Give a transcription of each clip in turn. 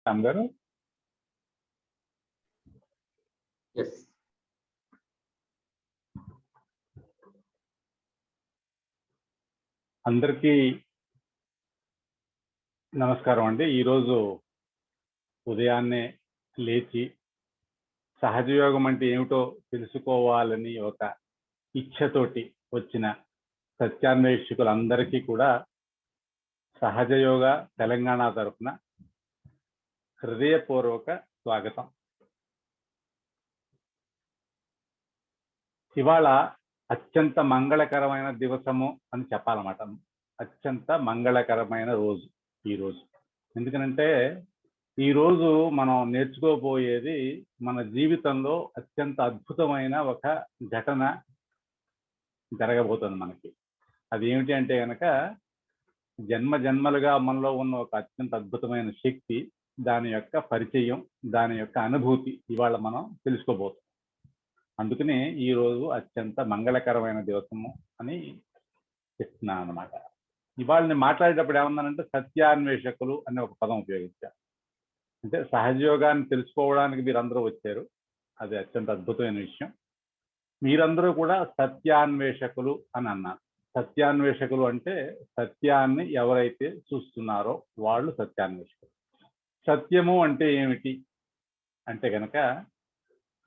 రామ్ గారు. ఎస్ అందరికీ నమస్కారం అండి. ఈరోజు ఉదయాన్నే లేచి సహజయోగం అంటే ఏమిటో తెలుసుకోవాలని ఒక ఇచ్ఛతోటి వచ్చిన సత్యాన్వేషకులందరికీ కూడా సహజయోగ తెలంగాణ తరఫున హృదయపూర్వక స్వాగతం. ఇవాళ అత్యంత మంగళకరమైన దివసము అని చెప్పాలన్నమాట. అత్యంత మంగళకరమైన రోజు ఈరోజు. ఎందుకనంటే ఈరోజు మనం నేర్చుకోబోయేది మన జీవితంలో అత్యంత అద్భుతమైన ఒక ఘటన జరగబోతుంది మనకి. అది ఏమిటి అంటే కనుక జన్మ జన్మలుగా మనలో ఉన్న ఒక అత్యంత అద్భుతమైన శక్తి, దాని యొక్క పరిచయం, దాని యొక్క అనుభూతి ఇవాళ మనం తెలుసుకోబోతున్నాం. అందుకనే ఈరోజు అత్యంత మంగళకరమైన దివసము అని చెప్తున్నాను అనమాట. ఇవాళ నేను మాట్లాడేటప్పుడు ఏమన్నానంటే సత్యాన్వేషకులు అనే ఒక పదం ఉపయోగించాను. అంటే సహజయోగాన్ని తెలుసుకోవడానికి మీరందరూ వచ్చారు, అది అత్యంత అద్భుతమైన విషయం. మీరందరూ కూడా సత్యాన్వేషకులు అని అన్నారు. సత్యాన్వేషకులు అంటే సత్యాన్ని ఎవరైతే చూస్తున్నారో వాళ్ళు సత్యాన్వేషకులు. సత్యము అంటే ఏమిటి అంటే కనుక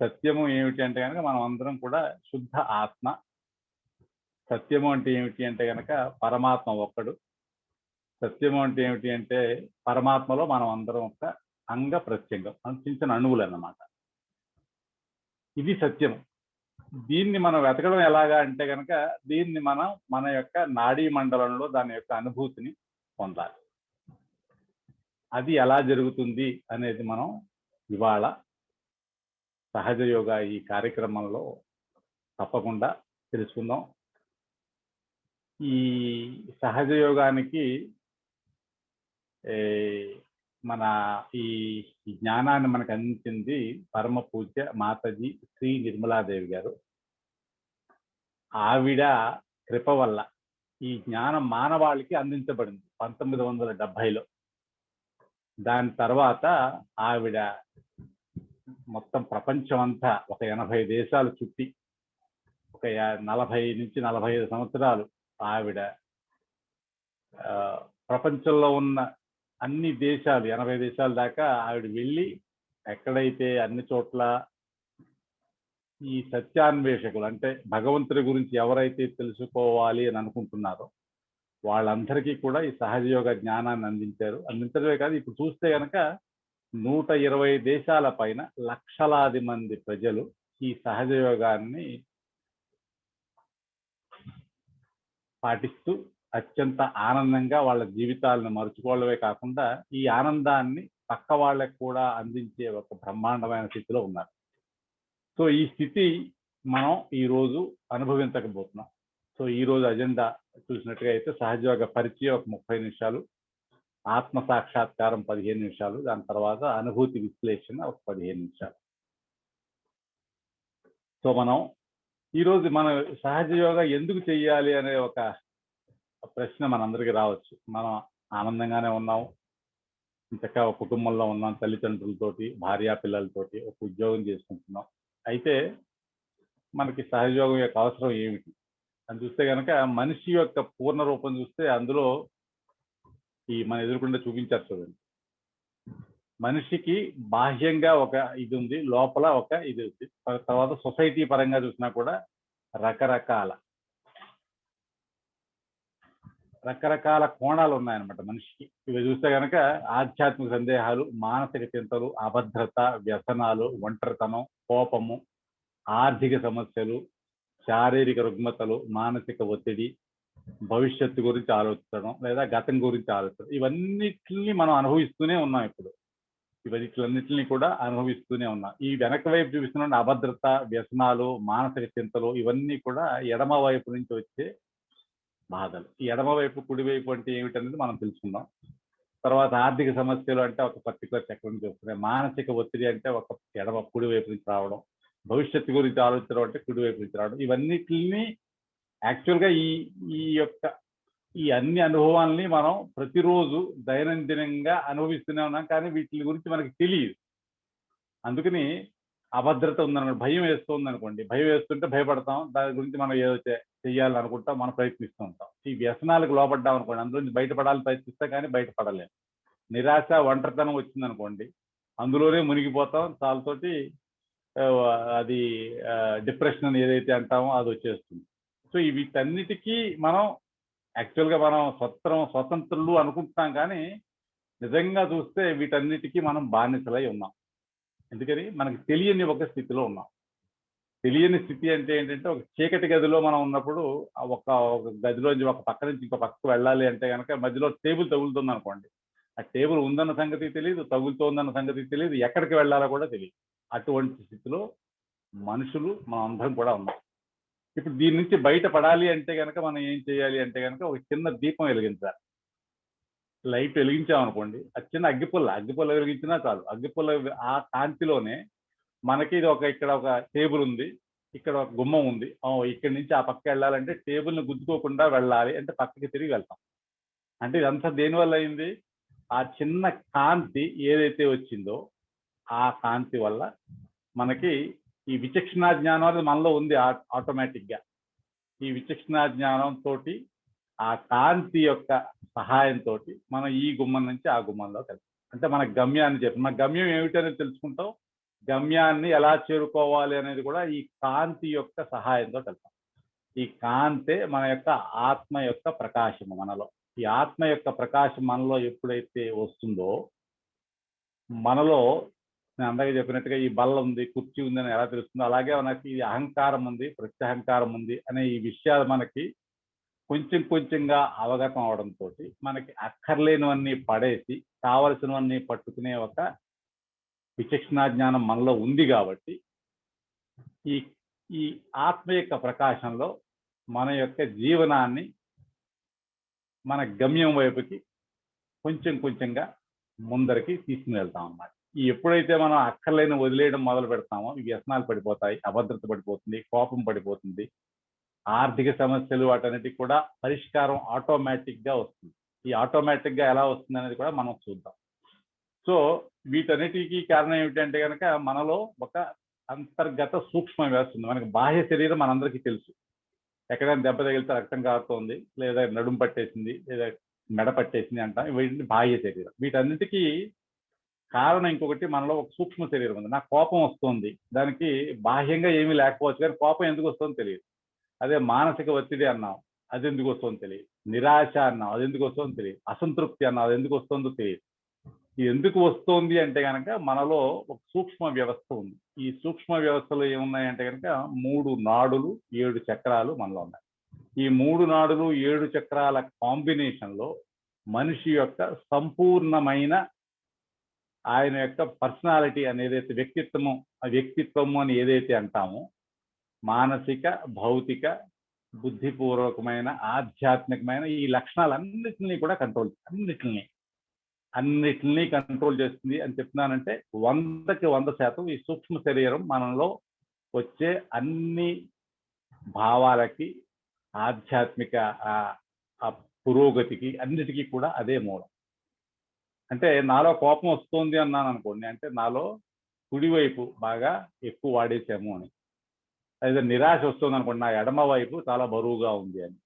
సత్యము ఏమిటి అంటే కనుక మనం అందరం కూడా శుద్ధ ఆత్మ. సత్యము అంటే ఏమిటి అంటే కనుక పరమాత్మ ఒక్కడు. సత్యము అంటే ఏమిటి అంటే పరమాత్మలో మనం అందరం ఒక అంగ ప్రత్యంగం, చిన్న చిన్న అణువులు అన్నమాట. ఇది సత్యము. దీన్ని మనం వెతకడం ఎలాగా అంటే కనుక దీన్ని మనం మన యొక్క నాడీ మండలంలో దాని యొక్క అనుభూతిని పొందాలి. అది ఎలా జరుగుతుంది అనేది మనం ఇవాళ సహజయోగ ఈ కార్యక్రమంలో తప్పకుండా తెలుసుకుందాం. ఈ సహజయోగానికి మన ఈ జ్ఞానాన్ని మనకు అందించింది పరమ పూజ్య మాతాజీ శ్రీ నిర్మలాదేవి గారు. ఆవిడ కృప వల్ల ఈ జ్ఞానం మానవాళికి అందించబడింది 1970లో. దాని తర్వాత ఆవిడ మొత్తం ప్రపంచం అంతా ఒక 80 దేశాలు చుట్టి ఒక 40 నుంచి 45 సంవత్సరాలు ఆవిడ ప్రపంచంలో ఉన్న అన్ని దేశాలు 80 దేశాల దాకా ఆవిడ వెళ్ళి ఎక్కడైతే అన్ని చోట్ల ఈ సత్యాన్వేషకులు అంటే భగవంతుడి గురించి ఎవరైతే తెలుసుకోవాలి అని అనుకుంటున్నారో వాళ్ళందరికీ కూడా ఈ సహజయోగ జ్ఞానాన్ని అందించారు. అందించడమే కాదు, ఇప్పుడు చూస్తే కనుక 120 దేశాల పైన లక్షలాది మంది ప్రజలు ఈ సహజయోగాన్ని పాటిస్తూ అత్యంత ఆనందంగా వాళ్ళ జీవితాలను మరుచుకోవడమే కాకుండా ఈ ఆనందాన్ని పక్క వాళ్ళకు కూడా అందించే ఒక బ్రహ్మాండమైన స్థితిలో ఉన్నారు. సో ఈ స్థితి మనం ఈరోజు అనుభవించకపోతున్నాం. సో ఈరోజు అజెండా చూసినట్టుగా అయితే సహజయోగ పరిచయం ఒక 30 నిమిషాలు, ఆత్మ సాక్షాత్కారం 15 నిమిషాలు, దాని తర్వాత అనుభూతి విశ్లేషణ ఒక 15 నిమిషాలు. సో మనం ఈరోజు మన సహజయోగ ఎందుకు చెయ్యాలి అనే ఒక ప్రశ్న మనందరికీ రావచ్చు. మనం ఆనందంగానే ఉన్నాం, చక్కగా ఒక కుటుంబంలో ఉన్నాం, తల్లిదండ్రులతోటి, భార్యా పిల్లలతోటి ఒక ఉద్యోగం చేసుకుంటున్నాం. అయితే మనకి సహజయోగం యొక్క అవసరం ఏమిటి అని చూస్తే కనుక మనిషి యొక్క పూర్ణ రూపం చూస్తే అందులో ఈ మన ఎదురుకుండా చూపించారు చూడండి. మనిషికి బాహ్యంగా ఒక ఇది ఉంది, లోపల ఒక ఇది ఉంది. తర్వాత సొసైటీ పరంగా చూసినా కూడా రకరకాల కోణాలు ఉన్నాయన్నమాట మనిషికి. ఇవి చూస్తే కనుక ఆధ్యాత్మిక సందేహాలు, మానసిక చింతలు, అభద్రత, వ్యసనాలు, ఒంటరితనం, కోపము, ఆర్థిక సమస్యలు, శారీరక రుగ్మతలు, మానసిక ఒత్తిడి, భవిష్యత్తు గురించి ఆలోచించడం లేదా గతం గురించి ఆలోచించడం, ఇవన్నిటిని మనం అనుభవిస్తూనే ఉన్నాం. ఇప్పుడు ఇవన్నిటిని కూడా అనుభవిస్తూనే ఉన్నాం. ఈ వెనక వైపు చూపిస్తున్న అభద్రత, వ్యసనాలు, మానసిక చింతలు ఇవన్నీ కూడా ఎడమ వైపు నుంచి వచ్చే బాధలు. ఈ ఎడమ వైపు కుడివైపు అంటే ఏమిటనేది మనం తెలుసుకుందాం. తర్వాత ఆర్థిక సమస్యలు అంటే ఒక పర్టికులర్ చక్రం నుంచి వస్తున్నాయి. మానసిక ఒత్తిడి అంటే ఒక ఎడమ కుడివైపు నుంచి రావడం, భవిష్యత్తు గురించి ఆలోచించడం అంటే కుడివైపు నుంచి రావడం. ఇవన్నిటిని యాక్చువల్గా ఈ యొక్క ఈ అన్ని అనుభవాల్ని మనం ప్రతిరోజు దైనందినంగా అనుభవిస్తూనే ఉన్నాం, కానీ వీటి గురించి మనకి తెలియదు. అందుకని అభద్రత ఉందనుకోండి, భయం వేస్తుంది అనుకోండి, భయం వేస్తుంటే భయపడతాం, దాని గురించి మనం ఏదో చెయ్యాలనుకుంటాం, మనం ప్రయత్నిస్తూ ఉంటాం. ఈ వ్యసనాలకు లోపడ్డాం అనుకోండి, అందులో నుంచి బయటపడాలని ప్రయత్నిస్తాం కానీ బయటపడలేము. నిరాశ, ఒంటరితనం వచ్చిందనుకోండి, అందులోనే మునిగిపోతాం, చాలతోటి అది డిప్రెషన్ అని ఏదైతే అంటామో అది వచ్చేస్తుంది. సో వీటన్నిటికీ మనం యాక్చువల్గా మనం స్వతంత్రులు అనుకుంటున్నాం, కానీ నిజంగా చూస్తే వీటన్నిటికీ మనం బానిసలై ఉన్నాం. ఎందుకని మనకి తెలియని ఒక స్థితిలో ఉన్నాం. తెలియని స్థితి అంటే ఏంటంటే, ఒక చీకటి గదిలో మనం ఉన్నప్పుడు ఒక గదిలోంచి ఒక పక్క నుంచి ఇంకో పక్కకు వెళ్ళాలి అంటే కనుక మధ్యలో టేబుల్ తగులుతుంది అనుకోండి, ఆ టేబుల్ ఉందన్న సంగతి తెలియదు, తగులుతోందన్న సంగతి తెలియదు, ఎక్కడికి వెళ్ళాలో కూడా తెలియదు. అటువంటి స్థితిలో మనుషులు మనం అందరం కూడా ఉన్నాం. ఇప్పుడు దీని నుంచి బయటపడాలి అంటే కనుక మనం ఏం చేయాలి అంటే కనుక ఒక చిన్న దీపం వెలిగించాలి. లైట్ వెలిగించామనుకోండి, అది చిన్న అగ్గిపుల్ల వెలిగించినా చాలు. అగ్గిపుల్ల ఆ కాంతిలోనే మనకి ఇది ఇక్కడ ఒక టేబుల్ ఉంది, ఇక్కడ ఒక గుమ్మం ఉంది, ఇక్కడి నుంచి ఆ పక్క వెళ్ళాలంటే టేబుల్ని గుద్దుకోకుండా వెళ్ళాలి అంటే పక్కకి తిరిగి వెళ్తాం. అంటే ఇదంతా దేనివల్ల అయింది? ఆ చిన్న కాంతి ఏదైతే వచ్చిందో ఆ కాంతి వల్ల మనకి ఈ విచక్షణా జ్ఞానం అనేది మనలో ఉంది ఆటోమేటిక్గా. ఈ విచక్షణా జ్ఞానంతో ఆ కాంతి యొక్క సహాయంతో మనం ఈ గుమ్మం నుంచి ఆ గుమ్మంలోకి వెళ్తాం. అంటే మన గమ్యాన్ని చెప్పి, మన గమ్యం ఏమిటనేది తెలుసుకుంటాం, గమ్యాన్ని ఎలా చేరుకోవాలి అనేది కూడా ఈ కాంతి యొక్క సహాయంతో వెళ్తాం. ఈ కాంతే మన యొక్క ఆత్మ యొక్క ప్రకాశము మనలో. ఈ ఆత్మ యొక్క ప్రకాశం మనలో ఎప్పుడైతే వస్తుందో, మనలో నేను అందరికీ చెప్పినట్టుగా ఈ బల్ల ఉంది, కుర్చీ ఉంది అని ఎలా తెలుస్తుందో, అలాగే మనకి ఈ అహంకారం ఉంది, ప్రత్యహంకారం ఉంది అనే ఈ విషయాలు మనకి కొంచెం కొంచెంగా అవగతం అవడంతో మనకి అక్కర్లేనివన్నీ పడేసి కావలసినవన్నీ పట్టుకునే ఒక విచక్షణా జ్ఞానం మనలో ఉంది. కాబట్టి ఈ ఈ ఆత్మ యొక్క ప్రకాశంలో మన యొక్క జీవనాన్ని మన గమ్యం వైపుకి కొంచెం కొంచెంగా ముందరికి తీసుకుని వెళ్తాం అన్నమాట. ఈ ఎప్పుడైతే మనం అక్కర్లేని వదిలేయడం మొదలు పెడతామో ఈ వ్యసనాలు పడిపోతాయి, అభద్రత పడిపోతుంది, కోపం పడిపోతుంది, ఆర్థిక సమస్యలు వాటన్నిటికి కూడా పరిష్కారం ఆటోమేటిక్గా వస్తుంది. ఈ ఆటోమేటిక్గా ఎలా వస్తుంది అనేది కూడా మనం చూద్దాం. సో వీటన్నిటికీ కారణం ఏమిటంటే కనుక మనలో ఒక అంతర్గత సూక్ష్మ వ్యవస్థ ఉంది. మనకి బాహ్య శరీరం మనందరికీ తెలుసు. ఎక్కడైనా దెబ్బ తగిలితే రక్తం కారుతోంది, లేదా నడుము పట్టేసింది, లేదా మెడ పట్టేసింది అంటాం, వీటిని బాహ్య శరీరం. వీటన్నిటికీ కారణం ఇంకొకటి, మనలో ఒక సూక్ష్మ శరీరం ఉంది. నాకు కోపం వస్తుంది, దానికి బాహ్యంగా ఏమీ లేకపోవచ్చు, కానీ కోపం ఎందుకు వస్తుందో తెలియదు. అదే మానసిక ఒత్తిడి అన్నాం, అది ఎందుకు వస్తుందో తెలియదు. నిరాశ అన్నాం, అది ఎందుకు వస్తుందో తెలియదు. అసంతృప్తి అన్నాం, అది ఎందుకు వస్తుందో తెలియదు. ఇది ఎందుకు వస్తుంది అంటే కనుక మనలో ఒక సూక్ష్మ వ్యవస్థ ఉంది. ఈ సూక్ష్మ వ్యవస్థలో ఏమున్నాయంటే కనుక 3 నాడులు 7 చక్రాలు మనలో ఉన్నాయి. ఈ 3 నాడులు 7 చక్రాల కాంబినేషన్లో మనిషి యొక్క సంపూర్ణమైన ఆయన యొక్క పర్సనాలిటీ అనేది వ్యక్తిత్వము అని ఏదైతే అంటామో, మానసిక, భౌతిక, బుద్ధిపూర్వకమైన, ఆధ్యాత్మికమైన ఈ లక్షణాలన్నిటినీ కూడా అన్నిటినీ కంట్రోల్ చేస్తుంది అని చెప్తున్నానంటే 100కి 100% ఈ సూక్ష్మ శరీరం మనలో వచ్చే అన్ని భావాలకి, ఆధ్యాత్మిక పురోగతికి, అన్నిటికీ కూడా అదే మూలం. అంటే నాలో కోపం వస్తుంది అన్నాను అనుకోండి, అంటే నాలో కుడివైపు బాగా ఎక్కువ వాడేసాము అని. అయితే నిరాశ వస్తుంది అనుకోండి, నా ఎడమ వైపు చాలా బరువుగా ఉంది అని.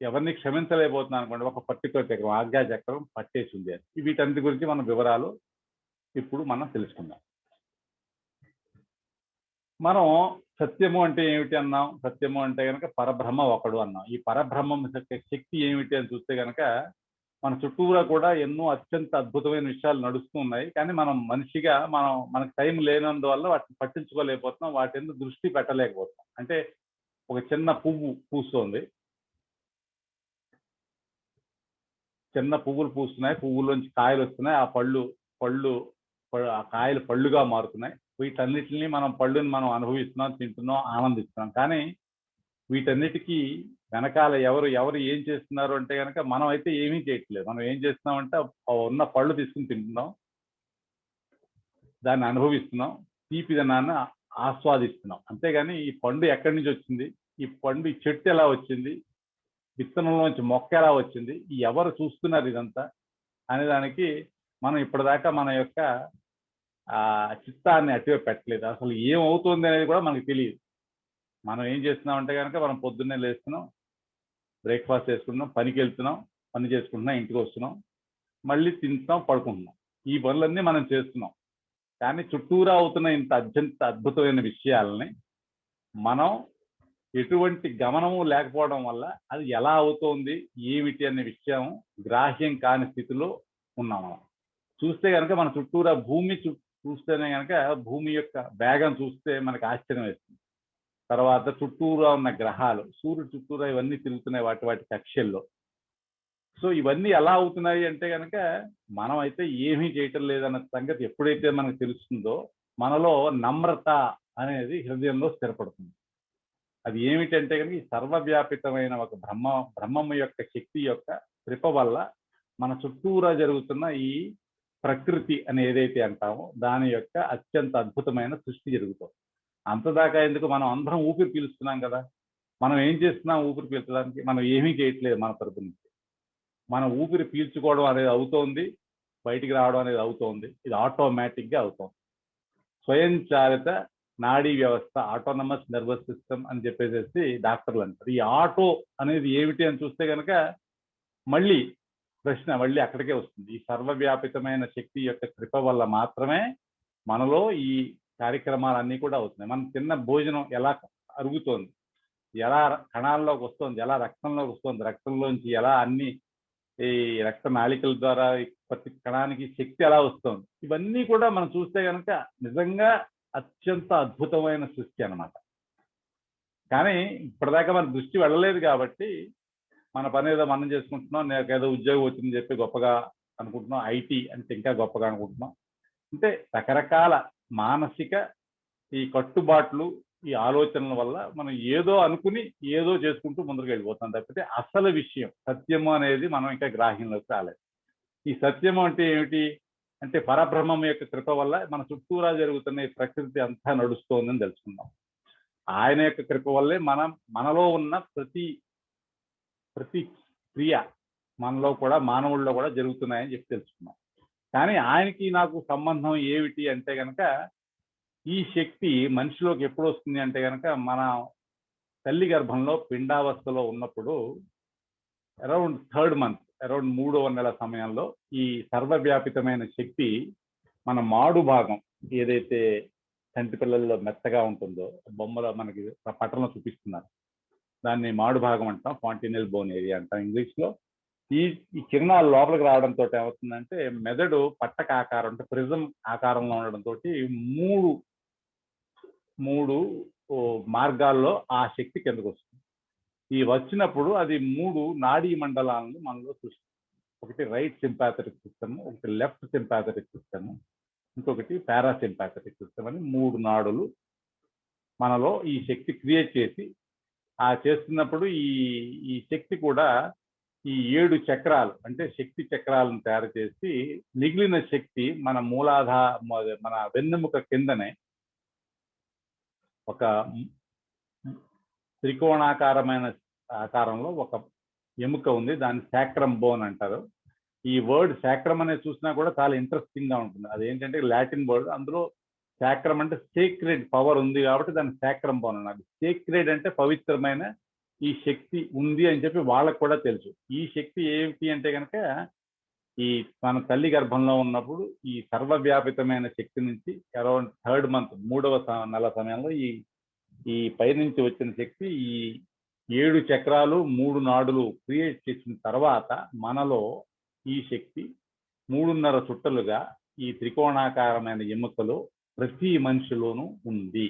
ఎవరిని క్షమించలేకపోతున్నాను అనుకోండి, ఒక పర్టికులర్ చక్రం, ఆజ్ఞా చక్రం పట్టేసి ఉంది అని. వీటన్నిటి గురించి మన వివరాలు ఇప్పుడు మనం తెలుసుకుందాం. మనం సత్యము అంటే ఏమిటి అన్నాం? సత్యము అంటే కనుక పరబ్రహ్మ ఒకడు అన్నాం. ఈ పరబ్రహ్మం శక్తి ఏమిటి అని చూస్తే కనుక మన చుట్టూరా కూడా ఎన్నో అత్యంత అద్భుతమైన విషయాలు నడుస్తూ ఉన్నాయి. కానీ మనం మనిషిగా మనకు టైం లేనందువల్ల వాటిని పట్టించుకోలేకపోతున్నాం, వాటి మీద దృష్టి పెట్టలేకపోతున్నాం. అంటే ఒక చిన్న పువ్వు పూస్తోంది, చిన్న పువ్వులు పూస్తున్నాయి, పువ్వుల్లోంచి కాయలు వస్తున్నాయి, ఆ కాయలు పళ్ళుగా మారుతున్నాయి. వీటన్నిటిని పళ్ళుని మనం అనుభవిస్తున్నాం, తింటున్నాం, ఆనందిస్తున్నాం. కానీ వీటన్నిటికీ వెనకాల ఎవరు ఏం చేస్తున్నారు అంటే కనుక మనం అయితే ఏమీ చేయట్లేదు. మనం ఏం చేస్తున్నామంటే ఉన్న పళ్ళు తీసుకుని తింటున్నాం, దాన్ని అనుభవిస్తున్నాం, తీపిదనాన్ని ఆస్వాదిస్తున్నాం. అంతేగాని ఈ పండు ఎక్కడి నుంచి వచ్చింది, ఈ చెట్టు ఎలా వచ్చింది, విత్తనంలోంచి మొక్క ఎలా వచ్చింది, ఎవరు చూస్తున్నారు ఇదంతా అనే దానికి మనం ఇప్పటిదాకా మన యొక్క చిత్తాన్ని అటువైపు పెట్టలేదు. అసలు ఏమవుతుంది అనేది కూడా మనకు తెలియదు. మనం ఏం చేస్తున్నాం అంటే కనుక మనం పొద్దున్నే లేస్తున్నాం, బ్రేక్ఫాస్ట్ చేసుకుంటున్నాం, పనికి వెళ్తున్నాం, పని చేసుకుంటున్నాం, ఇంటికి వస్తున్నాం, మళ్ళీ తింటున్నాం, పడుకుంటున్నాం. ఈ పనులన్నీ మనం చేస్తున్నాం. కానీ చుట్టూరా అవుతున్న ఇంత అత్యంత అద్భుతమైన విషయాలని మనం ఎటువంటి గమనము లేకపోవడం వల్ల అది ఎలా అవుతోంది, ఏమిటి అనే విషయం గ్రాహ్యం కాని స్థితిలో ఉన్నాం. మనం చూస్తే కనుక మన చుట్టూరా భూమి చూస్తేనే కనుక భూమి యొక్క వేగం చూస్తే మనకు ఆశ్చర్యం వేస్తుంది. తర్వాత చుట్టూరా ఉన్న గ్రహాలు, సూర్యుడు చుట్టూరా ఇవన్నీ తిరుగుతున్నాయి వాటి కక్షల్లో. సో ఇవన్నీ ఎలా అవుతున్నాయి అంటే కనుక మనం అయితే ఏమీ చేయటం లేదన్న సంగతి ఎప్పుడైతే మనకు తెలుస్తుందో మనలో నమ్రత అనేది హృదయంలో స్థిరపడుతుంది. అది ఏమిటంటే కనుక ఈ సర్వవ్యాపితమైన ఒక బ్రహ్మము యొక్క శక్తి యొక్క కృప వల్ల మన చుట్టూరా జరుగుతున్న ఈ ప్రకృతి అని ఏదైతే అంటామో దాని యొక్క అత్యంత అద్భుతమైన సృష్టి జరుగుతుంది. అంతదాకా ఎందుకు, మనం అందరం ఊపిరి పీలుస్తున్నాం కదా. మనం ఏం చేస్తున్నాం ఊపిరి పీల్చడానికి? మనం ఏమీ చేయట్లేదు. మన తరపు నుంచి మనం ఊపిరి పీల్చుకోవడం అనేది అవుతోంది, బయటికి రావడం అనేది అవుతోంది. ఇది ఆటోమేటిక్గా అవుతోంది. స్వయంచాలిత నాడీ వ్యవస్థ, ఆటోనమస్ నర్వస్ సిస్టమ్ అని చెప్పేసి డాక్టర్లు అంటారు. ఈ ఆటో అనేది ఏమిటి అని చూస్తే కనుక మళ్ళీ ప్రశ్న మళ్ళీ అక్కడికే వస్తుంది. ఈ సర్వవ్యాపితమైన శక్తి యొక్క కృప వల్ల మాత్రమే మనలో ఈ కార్యక్రమాలన్నీ కూడా అవుతున్నాయి. మనం తిన్న భోజనం ఎలా అరుగుతోంది, ఎలా కణాల్లోకి వస్తుంది, ఎలా రక్తంలోకి వస్తుంది, రక్తంలోంచి ఎలా అన్ని ఈ రక్త నాళికల ద్వారా ప్రతి కణానికి శక్తి ఎలా వస్తుంది, ఇవన్నీ కూడా మనం చూస్తే కనుక నిజంగా అత్యంత అద్భుతమైన సృష్టి అన్నమాట. కానీ ఇప్పటిదాకా మన దృష్టి వెళ్ళలేదు కాబట్టి మన పని ఏదో మనం చేసుకుంటున్నాం. నాకు ఏదో ఉద్యోగం వచ్చిందని చెప్పి గొప్పగా అనుకుంటున్నాం. ఐటీ అంటే ఇంకా గొప్పగా అనుకుంటున్నాం. అంటే రకరకాల మానసిక ఈ కట్టుబాట్లు, ఈ ఆలోచనల వల్ల మనం ఏదో అనుకుని ఏదో చేసుకుంటూ ముందుకు వెళ్ళిపోతాం తప్పితే అసలు విషయం సత్యము అనేది మనం ఇంకా గ్రాహ్యంలోకి రాలేదు. ఈ సత్యము అంటే ఏమిటి అంటే పరబ్రహ్మం యొక్క కృప వల్ల మన చుట్టూరా జరుగుతున్న ఈ ప్రకృతి అంతా నడుస్తోందని తెలుసుకున్నాం. ఆయన యొక్క కృప వల్లే మనలో ఉన్న ప్రతి క్రియ మనలో కూడా, మానవుల్లో కూడా జరుగుతున్నాయని చెప్పి తెలుసుకున్నాం. కానీ ఆయనకి నాకు సంబంధం ఏమిటి అంటే కనుక ఈ శక్తి మనిషిలోకి ఎప్పుడు వస్తుంది అంటే కనుక మన తల్లి గర్భంలో పిండావస్థలో ఉన్నప్పుడు అరౌండ్ 3rd month, అరౌండ్ 3వ నెల సమయంలో ఈ సర్వవ్యాపితమైన శక్తి మన మాడు భాగం ఏదైతే చంటి పిల్లల్లో మెత్తగా ఉంటుందో, బొమ్మలో మనకి పట్టణంలో చూపిస్తున్నారు, దాన్ని మాడు భాగం అంటాం, ఫాంటినెల్ బోన్ ఏరియా అంటాం ఇంగ్లీష్లో. ఈ కిరణాలు లోపలికి రావడంతో ఏమవుతుందంటే మెదడు పట్టక ఆకారం అంటే ప్రిజం ఆకారంలో ఉండడంతో మూడు మార్గాల్లో ఆ శక్తి కిందకు వస్తుంది. ఈ వచ్చినప్పుడు అది 3 నాడీ మండలాలను మనలో సృష్టిస్తుంది. ఒకటి రైట్ సింపాథెటిక్ సిస్టమ్, ఒకటి లెఫ్ట్ సింపాథెటిక్ సిస్టమ్, ఇంకొకటి పారాసింపాథెటిక్ సిస్టమ్ అని 3 నాడులు మనలో ఈ శక్తి క్రియేట్ చేసి చేస్తున్నప్పుడు ఈ శక్తి కూడా ఈ 7 చక్రాలు అంటే శక్తి చక్రాలను తయారు చేసి మిగిలిన శక్తి మన మన వెన్నెముక కిందనే ఒక త్రికోణాకారమైన ఆకారంలో ఒక ఎముక ఉంది, దాన్ని సాక్రమ్ బోన్ అంటారు. ఈ వర్డ్ సాక్రమ్ అనేది చూసినా కూడా చాలా ఇంట్రెస్టింగ్ గా ఉంటుంది. అదేంటంటే లాటిన్ వర్డ్, అందులో సాక్రమ్ అంటే సేక్రెడ్ పవర్ ఉంది కాబట్టి దాన్ని సాక్రమ్ బోన్ అన్నది. సేక్రెడ్ అంటే పవిత్రమైన ఈ శక్తి ఉంది అని చెప్పి వాళ్ళకు కూడా తెలుసు. ఈ శక్తి ఏమిటి అంటే కనుక ఈ మన తల్లి గర్భంలో ఉన్నప్పుడు ఈ సర్వవ్యాపితమైన శక్తి నుంచి అరౌండ్ 3rd month, 3వ నెల సమయంలో ఈ పైనుంచి వచ్చిన శక్తి ఈ 7 చక్రాలు 3 నాడులు క్రియేట్ చేసిన తర్వాత మనలో ఈ శక్తి 3.5 చుట్టలుగా ఈ త్రికోణాకారమైన ఎముకలో ప్రతి మనిషిలోనూ ఉంది.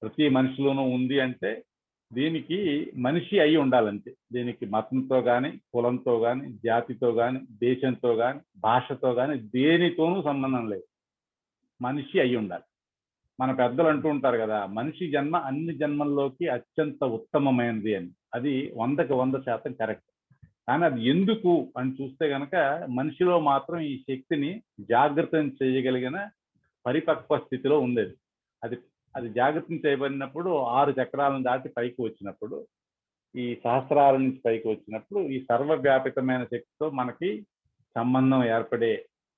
ప్రతి మనిషిలోనూ ఉంది అంటే దీనికి మనిషి అయి ఉండాలంటే, దీనికి మతంతో కానీ, కులంతో కానీ, జాతితో కానీ, దేశంతో కానీ, భాషతో కానీ దేనితోనూ సంబంధం లేదు. మనిషి అయి ఉండాలి. మన పెద్దలు అంటూ ఉంటారు కదా, మనిషి జన్మ అన్ని జన్మల్లోకి అత్యంత ఉత్తమమైనది అని. అది 100కి 100% కరెక్ట్. కానీ అది ఎందుకు అని చూస్తే కనుక మనిషిలో మాత్రం ఈ శక్తిని జాగృతం చేయగలిగిన పరిపక్వ స్థితిలో ఉండేది. అది జాగృతం చేయబడినప్పుడు 6 చక్రాలను దాటి పైకి వచ్చినప్పుడు ఈ సహస్రాల నుంచి పైకి వచ్చినప్పుడు ఈ సర్వవ్యాపితమైన శక్తితో మనకి సంబంధం ఏర్పడే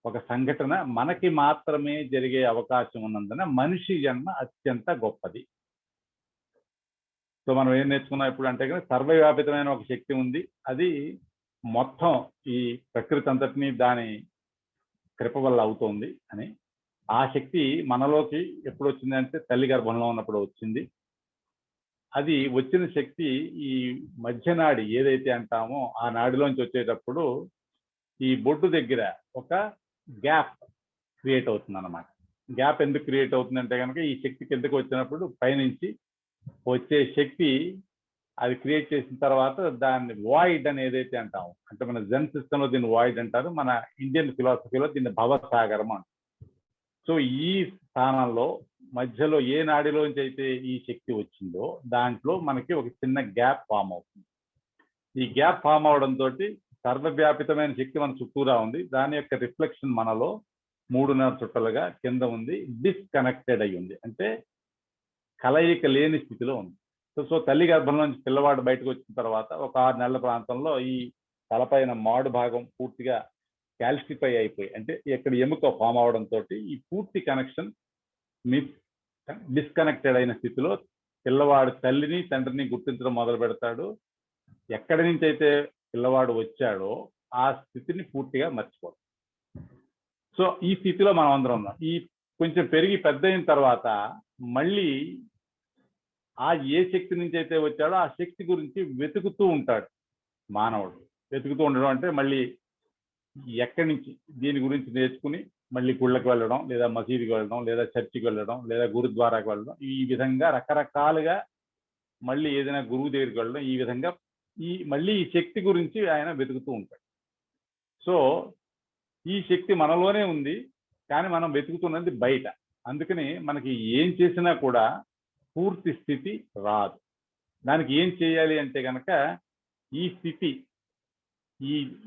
ఒక సంఘటన మనకి మాత్రమే జరిగే అవకాశం ఉన్నందున మనిషి జన్మ అత్యంత గొప్పది. సో మనం ఏం నేర్చుకున్నాం ఇప్పుడు అంటే కనుక సర్వవ్యాపితమైన ఒక శక్తి ఉంది, అది మొత్తం ఈ ప్రకృతి అంతటినీ దాని కృప వల్ల అవుతోంది అని. ఆ శక్తి మనలోకి ఎప్పుడు వచ్చిందంటే తల్లి గర్భంలో ఉన్నప్పుడు వచ్చింది. అది వచ్చిన శక్తి ఈ మధ్య నాడి ఏదైతే అంటామో ఆ నాడిలోంచి వచ్చేటప్పుడు ఈ బొడ్డు దగ్గర ఒక గ్యాప్ క్రియేట్ అవుతుంది అన్నమాట. గ్యాప్ ఎందుకు క్రియేట్ అవుతుందంటే కనుక ఈ శక్తి కిందకి వచ్చినప్పుడు పైనుంచి వచ్చే శక్తి అది క్రియేట్ చేసిన తర్వాత దాన్ని వాయిడ్ అని ఏదైతే అంటాము, అంటే మన జెన్ సిస్టమ్ లో దీన్ని వాయిడ్ అంటారు, మన ఇండియన్ ఫిలాసఫీలో దీన్ని భవసాగరం అంటారు. సో ఈ స్థానంలో మధ్యలో ఏ నాడిలోంచి అయితే ఈ శక్తి వచ్చిందో దాంట్లో మనకి ఒక చిన్న గ్యాప్ ఫామ్ అవుతుంది. ఈ గ్యాప్ ఫామ్ అవడంతో సర్వవ్యాపితమైన శక్తి మన చుట్టూరా ఉంది, దాని యొక్క రిఫ్లెక్షన్ మనలో 3.5 చుట్టలుగా కింద ఉంది, డిస్కనెక్టెడ్ అయి ఉంది, అంటే కలయిక లేని స్థితిలో ఉంది. సో తల్లి గర్భంలోంచి పిల్లవాడు బయటకు వచ్చిన తర్వాత ఒక 6 నెలల ప్రాంతంలో ఈ తలపైన మాడు భాగం పూర్తిగా క్యాల్సిఫై అయిపోయి, అంటే ఇక్కడ ఎముక ఫామ్ అవడంతో ఈ పూర్తి కనెక్షన్ డిస్కనెక్టెడ్ అయిన స్థితిలో పిల్లవాడు తల్లిని తండ్రిని గుర్తించడం మొదలు పెడతాడు. ఎక్కడి నుంచి అయితే పిల్లవాడు వచ్చాడో ఆ స్థితిని పూర్తిగా మర్చిపోతాడు. సో ఈ స్థితిలో మనం అందరం ఉన్నాం. ఈ కొంచెం పెరిగి పెద్ద అయిన తర్వాత మళ్ళీ ఆ ఏ శక్తి నుంచి అయితే వచ్చాడో ఆ శక్తి గురించి వెతుకుతూ ఉంటాడు మానవుడు. వెతుకుతూ ఉండడం అంటే మళ్ళీ ఎక్కడి నుంచి దీని గురించి నేర్చుకుని మళ్ళీ గుళ్ళకి వెళ్ళడం, లేదా మసీదుకి వెళ్ళడం, లేదా చర్చికి వెళ్ళడం, లేదా గురుద్వారాకి వెళ్ళడం, ఈ విధంగా రకరకాలుగా మళ్ళీ ఏదైనా గురువు దగ్గరికి వెళ్ళడం, ఈ విధంగా మళ్ళీ ఈ శక్తి గురించి ఆయన వెతుకుతూ ఉంటాడు. సో ఈ శక్తి మనలోనే ఉంది, కానీ మనం వెతుకుతున్నది బయట. అందుకని మనకి ఏం చేసినా కూడా పూర్తి స్థితి రాదు. దానికి ఏం చేయాలి అంటే కనుక ఈ స్థితి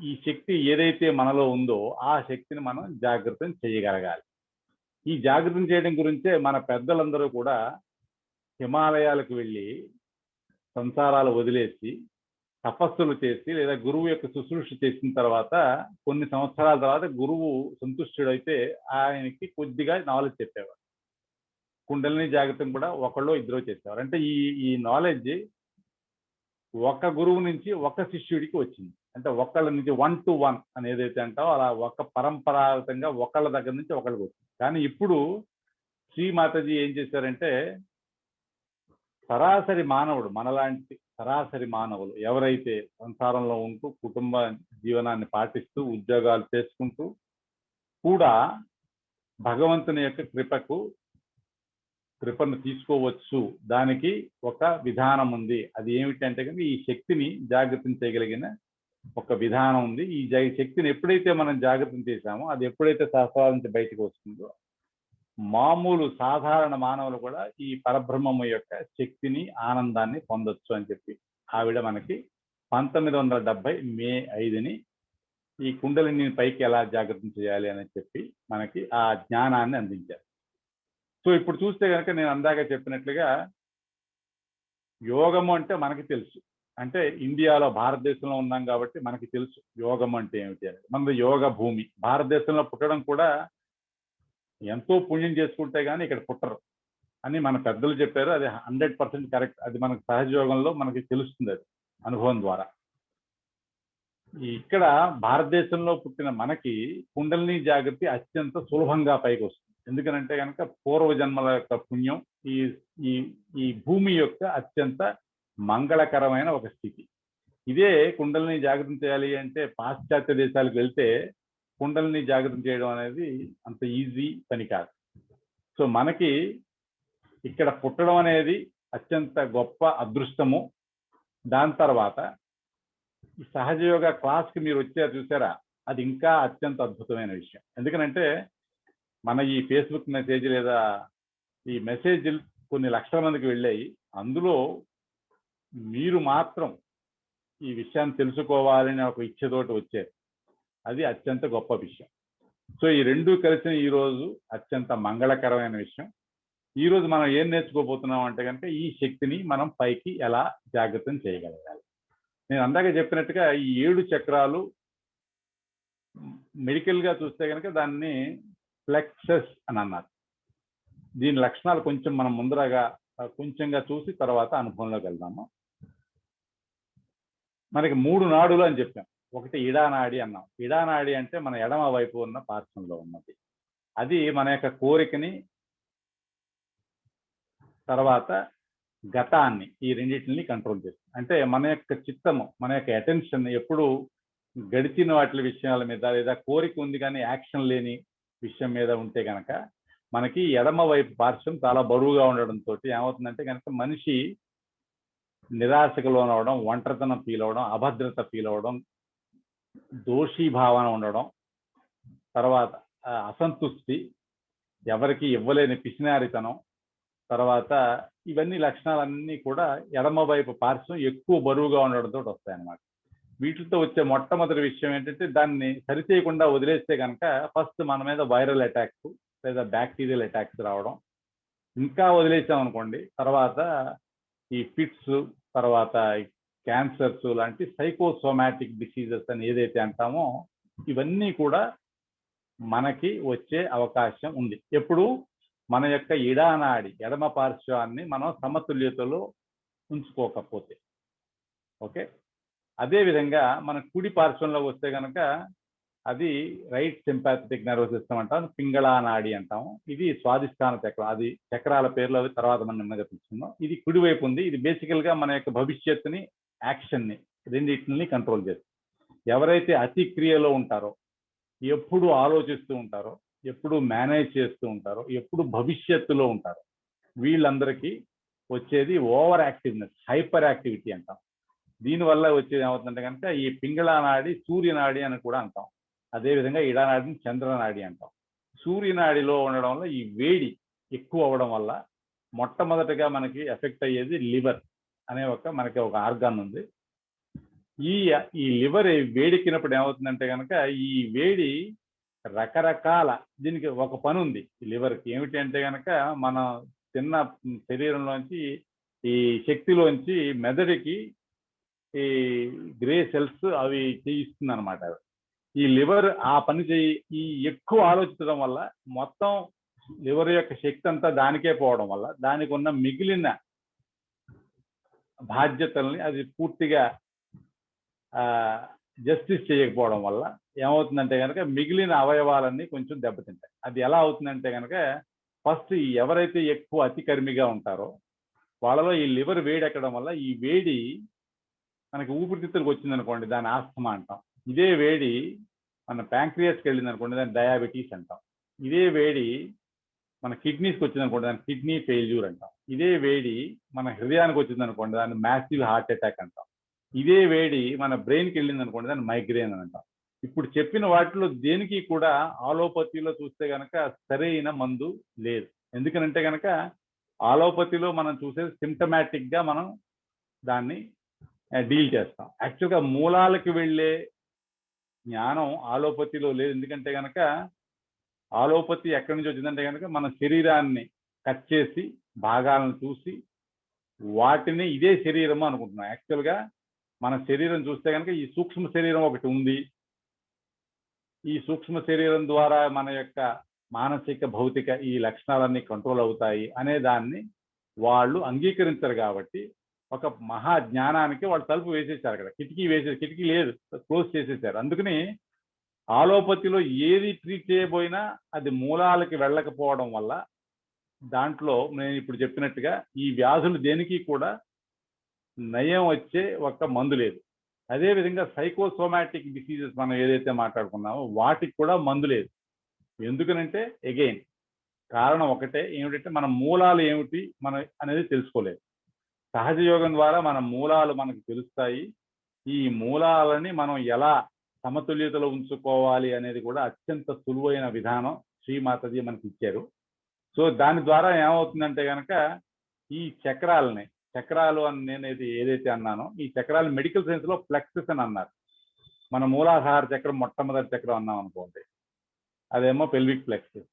ఈ శక్తి ఏదైతే మనలో ఉందో ఆ శక్తిని మనం జాగృతం చేయగలగాలి. ఈ జాగృతం చేయడం గురించే మన పెద్దలందరూ కూడా హిమాలయాలకు వెళ్ళి సంసారాలు వదిలేసి తపస్సులు చేసి లేదా గురువు యొక్క శుశ్రూష చేసిన తర్వాత కొన్ని సంవత్సరాల తర్వాత గురువు సంతుష్టుడైతే ఆయనకి కొద్దిగా నాలెడ్జ్ చెప్పేవారు. కుండలిని జాగృతం కూడా ఒకళ్ళో ఇద్దరు చేసేవారు. అంటే ఈ నాలెడ్జ్ ఒక గురువు నుంచి ఒక శిష్యుడికి వచ్చింది. అంటే ఒకళ్ళ నుంచి 1 to 1 అని ఏదైతే అంటావో అలా ఒక పరంపరాగతంగా ఒకళ్ళ దగ్గర నుంచి ఒకళ్ళకి వచ్చింది. కానీ ఇప్పుడు శ్రీ మాతాజీ ఏం చేశారంటే సరాసరి మానవుడు, మనలాంటి సరాసరి మానవులు ఎవరైతే సంసారంలో ఉంటూ కుటుంబ జీవనాన్ని పాటిస్తూ ఉద్యోగాలు చేసుకుంటూ కూడా భగవంతుని యొక్క కృపను తీసుకోవచ్చు, దానికి ఒక విధానం ఉంది. అది ఏమిటంటే కనుక ఈ శక్తిని జాగృతం చేయగలిగిన ఒక విధానం ఉంది. ఈ శక్తిని ఎప్పుడైతే మనం జాగృతం చేశామో అది ఎప్పుడైతే సహస్రాల నుంచి బయటకు వస్తుందో మామూలు సాధారణ మానవులు కూడా ఈ పరబ్రహ్మము యొక్క శక్తిని ఆనందాన్ని పొందొచ్చు అని చెప్పి ఆవిడ మనకి 1970 మే 5ని ఈ కుండలిని పైకి ఎలా జాగృతం చేయాలి అని చెప్పి మనకి ఆ జ్ఞానాన్ని అందించారు. సో ఇప్పుడు చూస్తే కనుక నేను అందాక చెప్పినట్లుగా యోగము అంటే మనకి తెలుసు, అంటే ఇండియాలో భారతదేశంలో ఉన్నాం కాబట్టి మనకి తెలుసు యోగం అంటే ఏమిటి అనేది. మనది యోగ భూమి. భారతదేశంలో పుట్టడం కూడా ఎంతో పుణ్యం చేసుకుంటే కానీ ఇక్కడ పుట్టరు అని మన పెద్దలు చెప్పారు. అది 100% కరెక్ట్. అది మనకు సహజయోగంలో మనకి తెలుస్తుంది, అది అనుభవం ద్వారా. ఇక్కడ భారతదేశంలో పుట్టిన మనకి కుండలిని జాగృతి అత్యంత సులభంగా పైకి వస్తుంది. ఎందుకనంటే కనుక పూర్వజన్మల యొక్క పుణ్యం ఈ భూమి యొక్క అత్యంత మంగళకరమైన ఒక స్థితి. ఇదే కుండలిని జాగృతం చేయాలి అంటే పాశ్చాత్య దేశాలకు వెళ్తే కుండలిని జాగృతం చేయడం అనేది అంత ఈజీ పని కాదు. సో మనకి ఇక్కడ పుట్టడం అనేది అత్యంత గొప్ప అదృష్టము. దాని తర్వాత ఈ సహజయోగ క్లాస్కి మీరు వచ్చారు చూసారా, అది ఇంకా అత్యంత అద్భుతమైన విషయం. ఎందుకనంటే మన ఈ ఫేస్బుక్ మెసేజ్ లేదా ఈ మెసేజ్లు కొన్ని లక్షల మందికి వెళ్ళాయి. అందులో మీరు మాత్రం ఈ విషయాన్ని తెలుసుకోవాలని ఒక ఇచ్ఛతోటి వచ్చారు. అది అత్యంత గొప్ప విషయం. సో ఈ రెండూ కలిసిన ఈరోజు అత్యంత మంగళకరమైన విషయం. ఈరోజు మనం ఏం నేర్చుకోబోతున్నాం అంటే కనుక ఈ శక్తిని మనం పైకి ఎలా జాగ్రత్తం చేయగలగాలి. నేను అందాక చెప్పినట్టుగా ఈ 7 చక్రాలు మెడికల్గా చూస్తే కనుక దాన్ని ఫ్లెక్సెస్ అని అన్నారు. దీని లక్షణాలు కొంచెం మనం ముందరగా కొంచెంగా చూసి తర్వాత అనుభవంలోకి వెళ్దాము. మనకి 3 నాడులు అని చెప్పాం. ఒకటి ఇడానాడి అన్నాం. ఇడానాడి అంటే మన ఎడమ వైపు ఉన్న పార్శ్వంలో ఉన్నది. అది మన యొక్క కోరికని, తర్వాత గతాన్ని, ఈ రెండింటిని కంట్రోల్ చేస్తుంది. అంటే మన యొక్క చిత్తము, మన యొక్క అటెన్షన్ ఎప్పుడు గడిచిన వాటి విషయాల మీద లేదా కోరిక ఉంది కానీ యాక్షన్ లేని విషయం మీద ఉంటే కనుక మనకి ఎడమ వైపు పార్శ్వం చాలా బరువుగా ఉండడంతో ఏమవుతుందంటే కనుక మనిషి నిరాశకు లోనవడం, ఒంటరితనం ఫీల్ అవ్వడం, అభద్రత ఫీల్ అవ్వడం, దోషీ భావన ఉండడం, తర్వాత అసంతృప్తి, ఎవరికి ఇవ్వలేని పిసినారితనం, తర్వాత ఇవన్నీ లక్షణాలన్నీ కూడా ఎడమ వైపు పార్శ్వం ఎక్కువ బరువుగా ఉండడంతో వస్తాయన్నమాట. వీటితో వచ్చే మొట్టమొదటి విషయం ఏంటంటే దాన్ని సరిచేయకుండా వదిలేస్తే కనుక ఫస్ట్ మన మీద వైరల్ అటాక్స్ లేదా బ్యాక్టీరియల్ అటాక్స్ రావడం, ఇంకా వదిలేసాం అనుకోండి తర్వాత ఈ ఫిట్స్, తర్వాత క్యాన్సర్స్ లాంటి సైకోసోమాటిక్ డిసీజెస్ అని ఏదైతే అంటామో ఇవన్నీ కూడా మనకి వచ్చే అవకాశం ఉంది. ఎప్పుడు మన యొక్క ఇడానాడి ఎడమ పార్శ్వాన్ని మనం సమతుల్యతలో ఉంచుకోకపోతే. ఓకే, అదేవిధంగా మన కుడి పార్శ్వంలోకి వస్తే కనుక అది రైట్ సింపాథెటిక్ నర్వస్ సిస్టమ్ అంటాం, పింగళా నాడి అంటాము. ఇది స్వాదిష్టాన చక్రం. అది చక్రాల పేర్లు అవి తర్వాత మనం నిన్నగా తీసుకుందాం. ఇది కుడివైపు ఉంది. ఇది బేసికల్గా మన యొక్క భవిష్యత్తుని, యాక్షన్ని, రెండింటిని కంట్రోల్ చేస్తుంది. ఎవరైతే అతి క్రియలో ఉంటారో, ఎప్పుడు ఆలోచిస్తూ ఉంటారో, ఎప్పుడు మేనేజ్ చేస్తూ ఉంటారో, ఎప్పుడు భవిష్యత్తులో ఉంటారో వీళ్ళందరికీ వచ్చేది ఓవర్ యాక్టివ్నెస్, హైపర్ యాక్టివిటీ అంటాం. దీనివల్ల వచ్చేది ఏమవుతుందంటే కనుక ఈ పింగళా నాడి సూర్యనాడి అని కూడా అంటాం. అదేవిధంగా ఇడానాడిని చంద్రనాడి అంటాం. సూర్యనాడిలో ఉండడం వల్ల ఈ వేడి ఎక్కువ అవ్వడం వల్ల మొట్టమొదటిగా మనకి ఎఫెక్ట్ అయ్యేది లివర్ అనే మనకి ఒక ఆర్గాన్ ఉంది. ఈ లివర్ వేడెక్కినప్పుడు ఏమవుతుందంటే కనుక ఈ వేడి రకరకాల, దీనికి ఒక పని ఉంది ఈ లివర్కి. ఏమిటి అంటే కనుక మన చిన్న శరీరంలోంచి ఈ శక్తిలోంచి మెదడుకి ఈ గ్రే సెల్స్ అవి చేయిస్తుంది అనమాట. ఈ లివర్ ఆ పని ఈ ఎక్కువ ఆలోచించడం వల్ల మొత్తం లివర్ యొక్క శక్తి అంతా దానికే పోవడం వల్ల దానికి ఉన్న మిగిలిన బాధ్యతల్ని అది పూర్తిగా జస్టిస్ చేయకపోవడం వల్ల ఏమవుతుందంటే కనుక మిగిలిన అవయవాలన్నీ కొంచెం దెబ్బతింటాయి. అది ఎలా అవుతుందంటే కనుక ఫస్ట్ ఎవరైతే ఎక్కువ అతికర్మిగా ఉంటారో వాళ్ళలో ఈ లివర్ వేడి ఎక్కడం వల్ల ఈ వేడి మనకి ఊపిరితిత్తులకు వచ్చిందనుకోండి దాన్ని ఆస్తమా అంటాం. ఇదే వేడి మన ప్యాంక్రియాస్కి వెళ్ళింది అనుకోండి దాన్ని డయాబెటీస్ అంటాం. ఇదే వేడి మన కిడ్నీస్కి వచ్చిందనుకోండి దాన్ని కిడ్నీ ఫెయిల్యూర్ అంటాం. ఇదే వేడి మన హృదయానికి వచ్చిందనుకోండి దాన్ని మ్యాసివ్ హార్ట్ అటాక్ అంటాం. ఇదే వేడి మన బ్రెయిన్కి వెళ్ళింది అనుకోండి దాన్ని మైగ్రేన్ అని అంటాం. ఇప్పుడు చెప్పిన వాటిలో దేనికి కూడా ఆలోపతిలో చూస్తే కనుక సరైన మందు లేదు. ఎందుకనంటే కనుక ఆలోపతిలో మనం చూసేది సిమ్టమాటిక్గా మనం దాన్ని డీల్ చేస్తాం. యాక్చువల్గా మూలాలకు వెళ్ళే జ్ఞానం ఆలోపతిలో లేదు. ఎందుకంటే కనుక ఆలోపతి ఎక్కడి నుంచి వచ్చిందంటే కనుక మన శరీరాన్ని కట్ చేసి భాగాలను చూసి వాటిని ఇదే శరీరము అనుకుంటున్నాం. యాక్చువల్గా మన శరీరం చూస్తే కనుక ఈ సూక్ష్మ శరీరం ఒకటి ఉంది. ఈ సూక్ష్మ శరీరం ద్వారా మన యొక్క మానసిక, భౌతిక ఈ లక్షణాలన్నీ కంట్రోల్ అవుతాయి అనే దాన్ని వాళ్ళు అంగీకరించరు. కాబట్టి ఒక మహా జ్ఞానానికి వాళ్ళు తలుపు వేసేసారు. అక్కడ కిటికీ లేదు, క్లోజ్ చేసేసారు. అందుకని ఆలోపతిలో ఏది ట్రీట్ చేయబోయినా అది మూలాలకి వెళ్ళకపోవడం వల్ల దాంట్లో నేను ఇప్పుడు చెప్పినట్టుగా ఈ వ్యాధులు దేనికి కూడా నయం వచ్చే ఒక మందు లేదు. అదేవిధంగా సైకోసోమాటిక్ డిసీజెస్ మనం ఏదైతే మాట్లాడుకున్నామో వాటికి కూడా మందు లేదు. ఎందుకనంటే అగైన్ కారణం ఒకటే, ఏమిటంటే మన మూలాలు ఏమిటి అనేది తెలుసుకోలేదు. సహజ యోగం ద్వారా మన మూలాలు మనకు తెలుస్తాయి. ఈ మూలాలని మనం ఎలా సమతుల్యతలో ఉంచుకోవాలి అనేది కూడా అత్యంత సులువైన విధానం శ్రీమాతాజీ మనకి ఇచ్చారు. సో దాని ద్వారా ఏమవుతుందంటే కనుక ఈ చక్రాలు అని నేను ఏదైతే అన్నానో ఈ చక్రాలు మెడికల్ సైన్స్ లో ప్లెక్సెస్ అని అన్నారు. మన మూలాధార చక్రం మొట్టమొదటి చక్రం అన్నాం అనుకోండి, అదేమో పెల్విక్ ప్లెక్సెస్.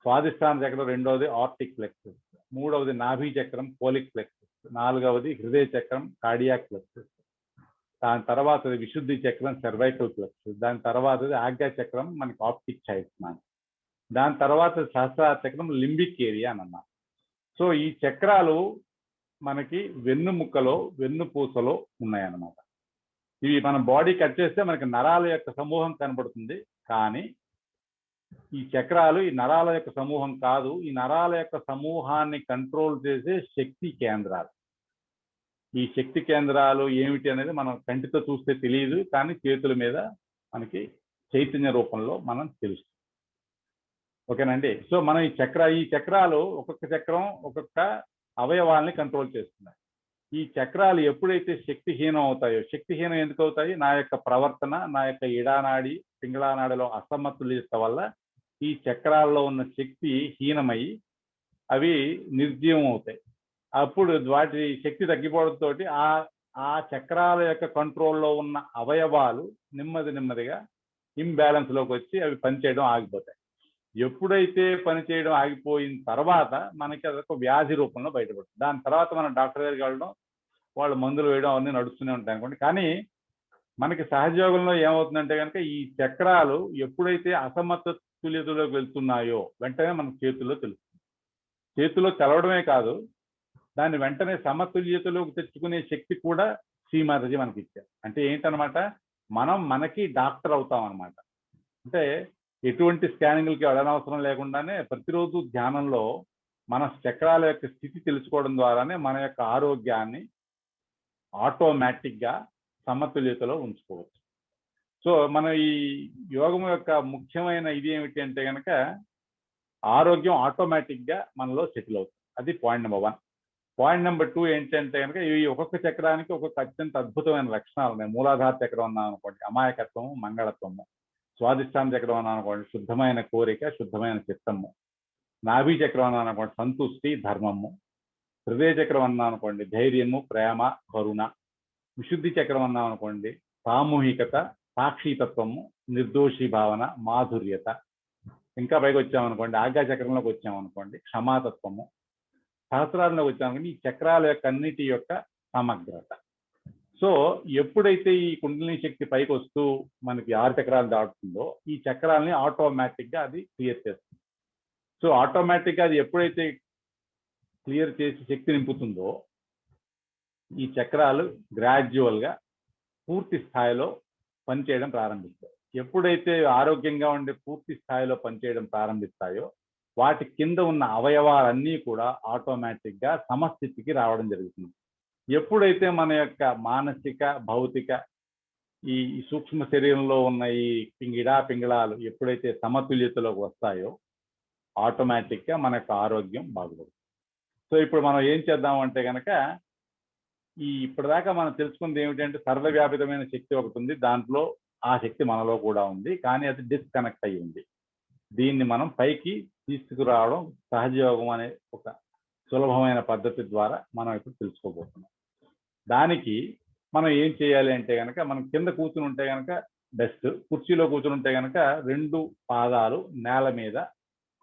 స్వాదిష్టాన చక్రం రెండవది ఆర్టిక్ ప్లెక్సస్, మూడవది నాభి చక్రం కోలిక్ ప్లెక్సస్, నాలుగవది హృదయ చక్రం కార్డియాక్ ప్లెక్సస్, దాని తర్వాత విశుద్ధి చక్రం సర్వైకల్ ప్లెక్సస్, దాని తర్వాత ఆజ్ఞా చక్రం మనకి ఆప్టిక్ చైతన్యం, దాని తర్వాత సహస్రార చక్రం లింబిక్ ఏరియా అని అన్నా. సో ఈ చక్రాలు మనకి వెన్నుముక్కలో వెన్నుపూసలో ఉన్నాయన్నమాట. ఇవి మన బాడీ కట్ చేస్తే మనకి నరాల యొక్క సమూహం కనబడుతుంది, కానీ ఈ చక్రాలు ఈ నరాల యొక్క సమూహం కాదు. ఈ నరాల యొక్క సమూహాన్ని కంట్రోల్ చేసే శక్తి కేంద్రాలు. ఈ శక్తి కేంద్రాలు ఏమిటి అనేది మనం కంటితో చూస్తే తెలియదు, కానీ చేతుల మీద మనకి చైతన్య రూపంలో మనం తెలుస్తుంది. ఓకేనండి. సో మనం ఈ చక్రాలు ఒక్కొక్క చక్రం ఒక్కొక్క అవయవాల్ని కంట్రోల్ చేస్తున్నాయి. ఈ చక్రాలు ఎప్పుడైతే శక్తిహీనం అవుతాయో, శక్తిహీనం ఎందుకు అవుతాయి? నా యొక్క ప్రవర్తన, నా యొక్క ఇడానాడి పింగళానాడిలో అసమతుల్యత వల్ల ఈ చక్రాల్లో ఉన్న శక్తి హీనమై అవి నిర్జీవం అవుతాయి. అప్పుడు వాటి శక్తి తగ్గిపోవడంతో ఆ చక్రాల యొక్క కంట్రోల్లో ఉన్న అవయవాలు నెమ్మదిగా ఇంబ్యాలెన్స్ లోకి వచ్చి అవి పనిచేయడం ఆగిపోతాయి. ఎప్పుడైతే పనిచేయడం ఆగిపోయిన తర్వాత మనకి అదొక వ్యాధి రూపంలో బయటపడుతుంది. దాని తర్వాత మనం డాక్టర్ దగ్గరికి వెళ్ళడం, వాళ్ళు మందులు వేయడం అవన్నీ నడుస్తూనే ఉంటాయి అనుకోండి. కానీ మనకి సహజయోగంలో ఏమవుతుందంటే కనుక ఈ చక్రాలు ఎప్పుడైతే అసమతుల్యతలోకి వెళ్తున్నాయో వెంటనే మనకు చేతుల్లో తెలుస్తుంది. చేతుల్లో తెలవడమే కాదు, దాన్ని వెంటనే సమతుల్యతలోకి తెచ్చుకునే శక్తి కూడా శ్రీమాతజీ మనకి ఇచ్చారు. అంటే ఏంటనమాట, మనం మనకి డాక్టర్ అవుతాం అనమాట. అంటే ఎటువంటి స్కానింగ్లకి వెళ్ళనవసరం లేకుండానే ప్రతిరోజు ధ్యానంలో మన చక్రాల యొక్క స్థితి తెలుసుకోవడం ద్వారానే మన యొక్క ఆరోగ్యాన్ని ఆటోమేటిక్గా సమతుల్యతలో ఉంచుకోవచ్చు. సో మన ఈ యోగం యొక్క ముఖ్యమైన ఇది ఏమిటి అంటే కనుక ఆరోగ్యం ఆటోమేటిక్గా మనలో సెటిల్ అవుతుంది. అది పాయింట్ నెంబర్ 1. పాయింట్ నెంబర్ 2 ఏంటంటే కనుక ఈ ఒక్కొక్క చక్రానికి ఒక్కొక్క అత్యంత అద్భుతమైన లక్షణాలు ఉన్నాయి. మూలాధార చక్రం అన్నాం అనుకోండి, అమాయకత్వము, మంగళత్వము. స్వాదిష్టాన చక్రం అన్నాం అనుకోండి, శుద్ధమైన కోరిక, శుద్ధమైన చిత్తము. నాభి చక్రం అన్నాం అనుకోండి, సంతుష్టి, ధర్మము. హృదయ చక్రం అన్నాం అనుకోండి, ధైర్యము, ప్రేమ, కరుణ. విశుద్ధి చక్రం అన్నాం అనుకోండి, సామూహికత, సాక్షితత్వము, నిర్దోషి భావన, మాధుర్యత. ఇంకా పైకి వచ్చామనుకోండి, ఆజ్ఞా చక్రంలోకి వచ్చామనుకోండి, క్షమాతత్వము. సహస్రారంలోకి వచ్చామనుకోండి, ఈ చక్రాల యొక్క అన్నిటి యొక్క సమగ్రత. సో ఎప్పుడైతే ఈ కుండలిని శక్తి పైకి వస్తూ మనకి 6 చక్రాలు దాటుతుందో ఈ చక్రాలని ఆటోమేటిక్గా అది క్లియర్ చేస్తుంది. సో ఆటోమేటిక్గా అది ఎప్పుడైతే క్లియర్ చేసి శక్తి నింపుతుందో ఈ చక్రాలు గ్రాడ్యువల్గా పూర్తి స్థాయిలో పనిచేయడం ప్రారంభిస్తాయి. ఎప్పుడైతే ఆరోగ్యంగా ఉండే పూర్తి స్థాయిలో పనిచేయడం ప్రారంభిస్తాయో వాటి కింద ఉన్న అవయవాలన్నీ కూడా ఆటోమేటిక్గా సమస్థితికి రావడం జరుగుతుంది. ఎప్పుడైతే మన యొక్క మానసిక, భౌతిక ఈ సూక్ష్మ శరీరంలో ఉన్న ఈ పింగళాలు ఎప్పుడైతే సమతుల్యతలోకి వస్తాయో ఆటోమేటిక్గా మన యొక్క ఆరోగ్యం బాగుపడుతుంది. సో ఇప్పుడు మనం ఏం చేద్దామంటే కనుక ఇప్పటిదాకా మనం తెలుసుకుంది ఏమిటంటే సర్వవ్యాపితమైన శక్తి ఒకటి ఉంది, దాంట్లో ఆ శక్తి మనలో కూడా ఉంది, కానీ అది డిస్కనెక్ట్ అయ్యి ఉంది. దీన్ని మనం పైకి తీసుకురావడం సహజయోగం అనే ఒక సులభమైన పద్ధతి ద్వారా మనం ఇప్పుడు తెలుసుకోబోతున్నాం. దానికి మనం ఏం చేయాలి అంటే కనుక మనం కింద కూర్చుని ఉంటే కనుక బెస్ట్. కుర్చీలో కూర్చుని ఉంటే కనుక 2 పాదాలు నేల మీద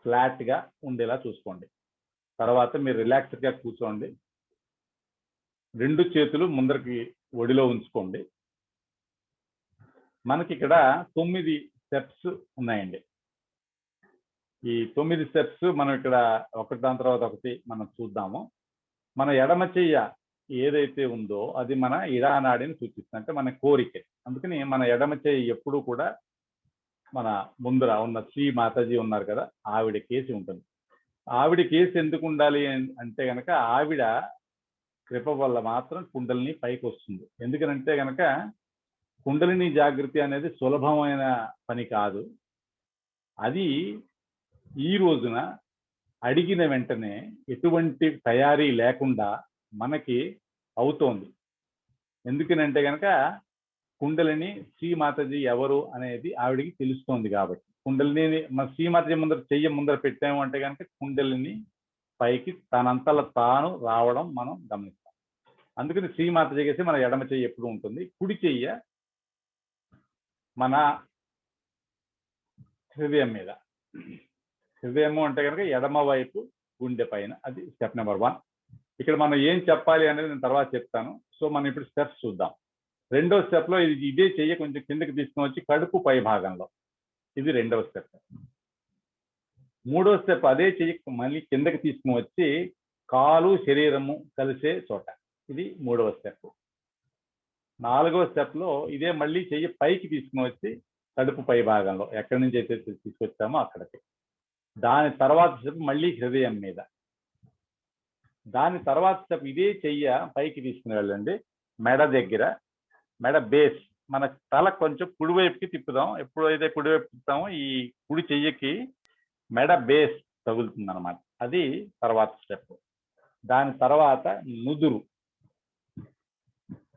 ఫ్లాట్గా ఉండేలా చూసుకోండి. తర్వాత మీరు రిలాక్స్డ్గా కూర్చోండి. 2 చేతులు ముందరికి ఒడిలో ఉంచుకోండి. మనకి ఇక్కడ 9 స్టెప్స్ ఉన్నాయండి. ఈ 9 స్టెప్స్ మనం ఇక్కడ ఒకటి దాని తర్వాత ఒకటి మనం చూద్దాము. మన ఎడమ చెయ్య ఏదైతే ఉందో అది మన ఇడానాడిని సూచిస్తుంది, అంటే మన కోరిక. అందుకని మన ఎడమ చెయ్యి ఎప్పుడు కూడా మన ముందర ఉన్న శ్రీ మాతాజీ ఉన్నారు కదా, ఆవిడ కేసి ఉంటుంది. ఆవిడ కేసి ఎందుకు ఉండాలి అంటే కనుక ఆవిడ కృప వల్ల మాత్రం కుండలిని పైకి వస్తుంది. ఎందుకనంటే కనుక కుండలిని జాగృతి అనేది సులభమైన పని కాదు. అది ఈ రోజున అడిగిన వెంటనే ఎటువంటి తయారీ లేకుండా మనకి అవుతోంది. ఎందుకనంటే కనుక కుండలిని శ్రీ మాతాజీ ఎవరు అనేది ఆవిడికి తెలుస్తోంది కాబట్టి. కుండలిని మన శ్రీ మాతాజీ ముందర పెట్టాము అంటే కనుక కుండలిని పైకి తనంతల తాను రావడం మనం గమనిస్తాం. అందుకని శ్రీ మాతాజీ చేసి మన ఎడమ చెయ్యి ఎప్పుడు ఉంటుంది, కుడి చెయ్య మన హృదయం మీద హృదయము అంటే కనుక ఎడమ వైపు గుండె పైన, అది స్టెప్ నెంబర్ 1. ఇక్కడ మనం ఏం చెప్పాలి అనేది నేను తర్వాత చెప్తాను. సో మనం ఇప్పుడు స్టెప్స్ చూద్దాం. రెండో స్టెప్ లో ఇదే చెయ్యి కొంచెం కిందకి తీసుకుని వచ్చి కడుపు పై భాగంలో, ఇది రెండవ స్టెప్. మూడో స్టెప్ అదే చెయ్యి మళ్ళీ కిందకి తీసుకుని వచ్చి కాలు శరీరము కలిసే చోట, ఇది మూడవ స్టెప్. నాలుగవ స్టెప్ లో ఇదే మళ్ళీ చెయ్యి పైకి తీసుకుని వచ్చి కడుపు పై భాగంలో, ఎక్కడి నుంచి అయితే తీసుకొచ్చామో అక్కడికి. దాని తర్వాత స్టెప్ మళ్ళీ హృదయం మీద. దాని తర్వాత స్టెప్ ఇదే చెయ్య పైకి తీసుకుని వెళ్ళండి మెడ దగ్గర, మెడ బేస్, మన తల కొంచెం కుడివైపుకి తిప్పుదాం. ఎప్పుడైతే కుడివైపు తిప్పుతామో ఈ కుడి చెయ్యికి మెడ బేస్ తగులుతుంది అనమాట, అది తర్వాత స్టెప్. దాని తర్వాత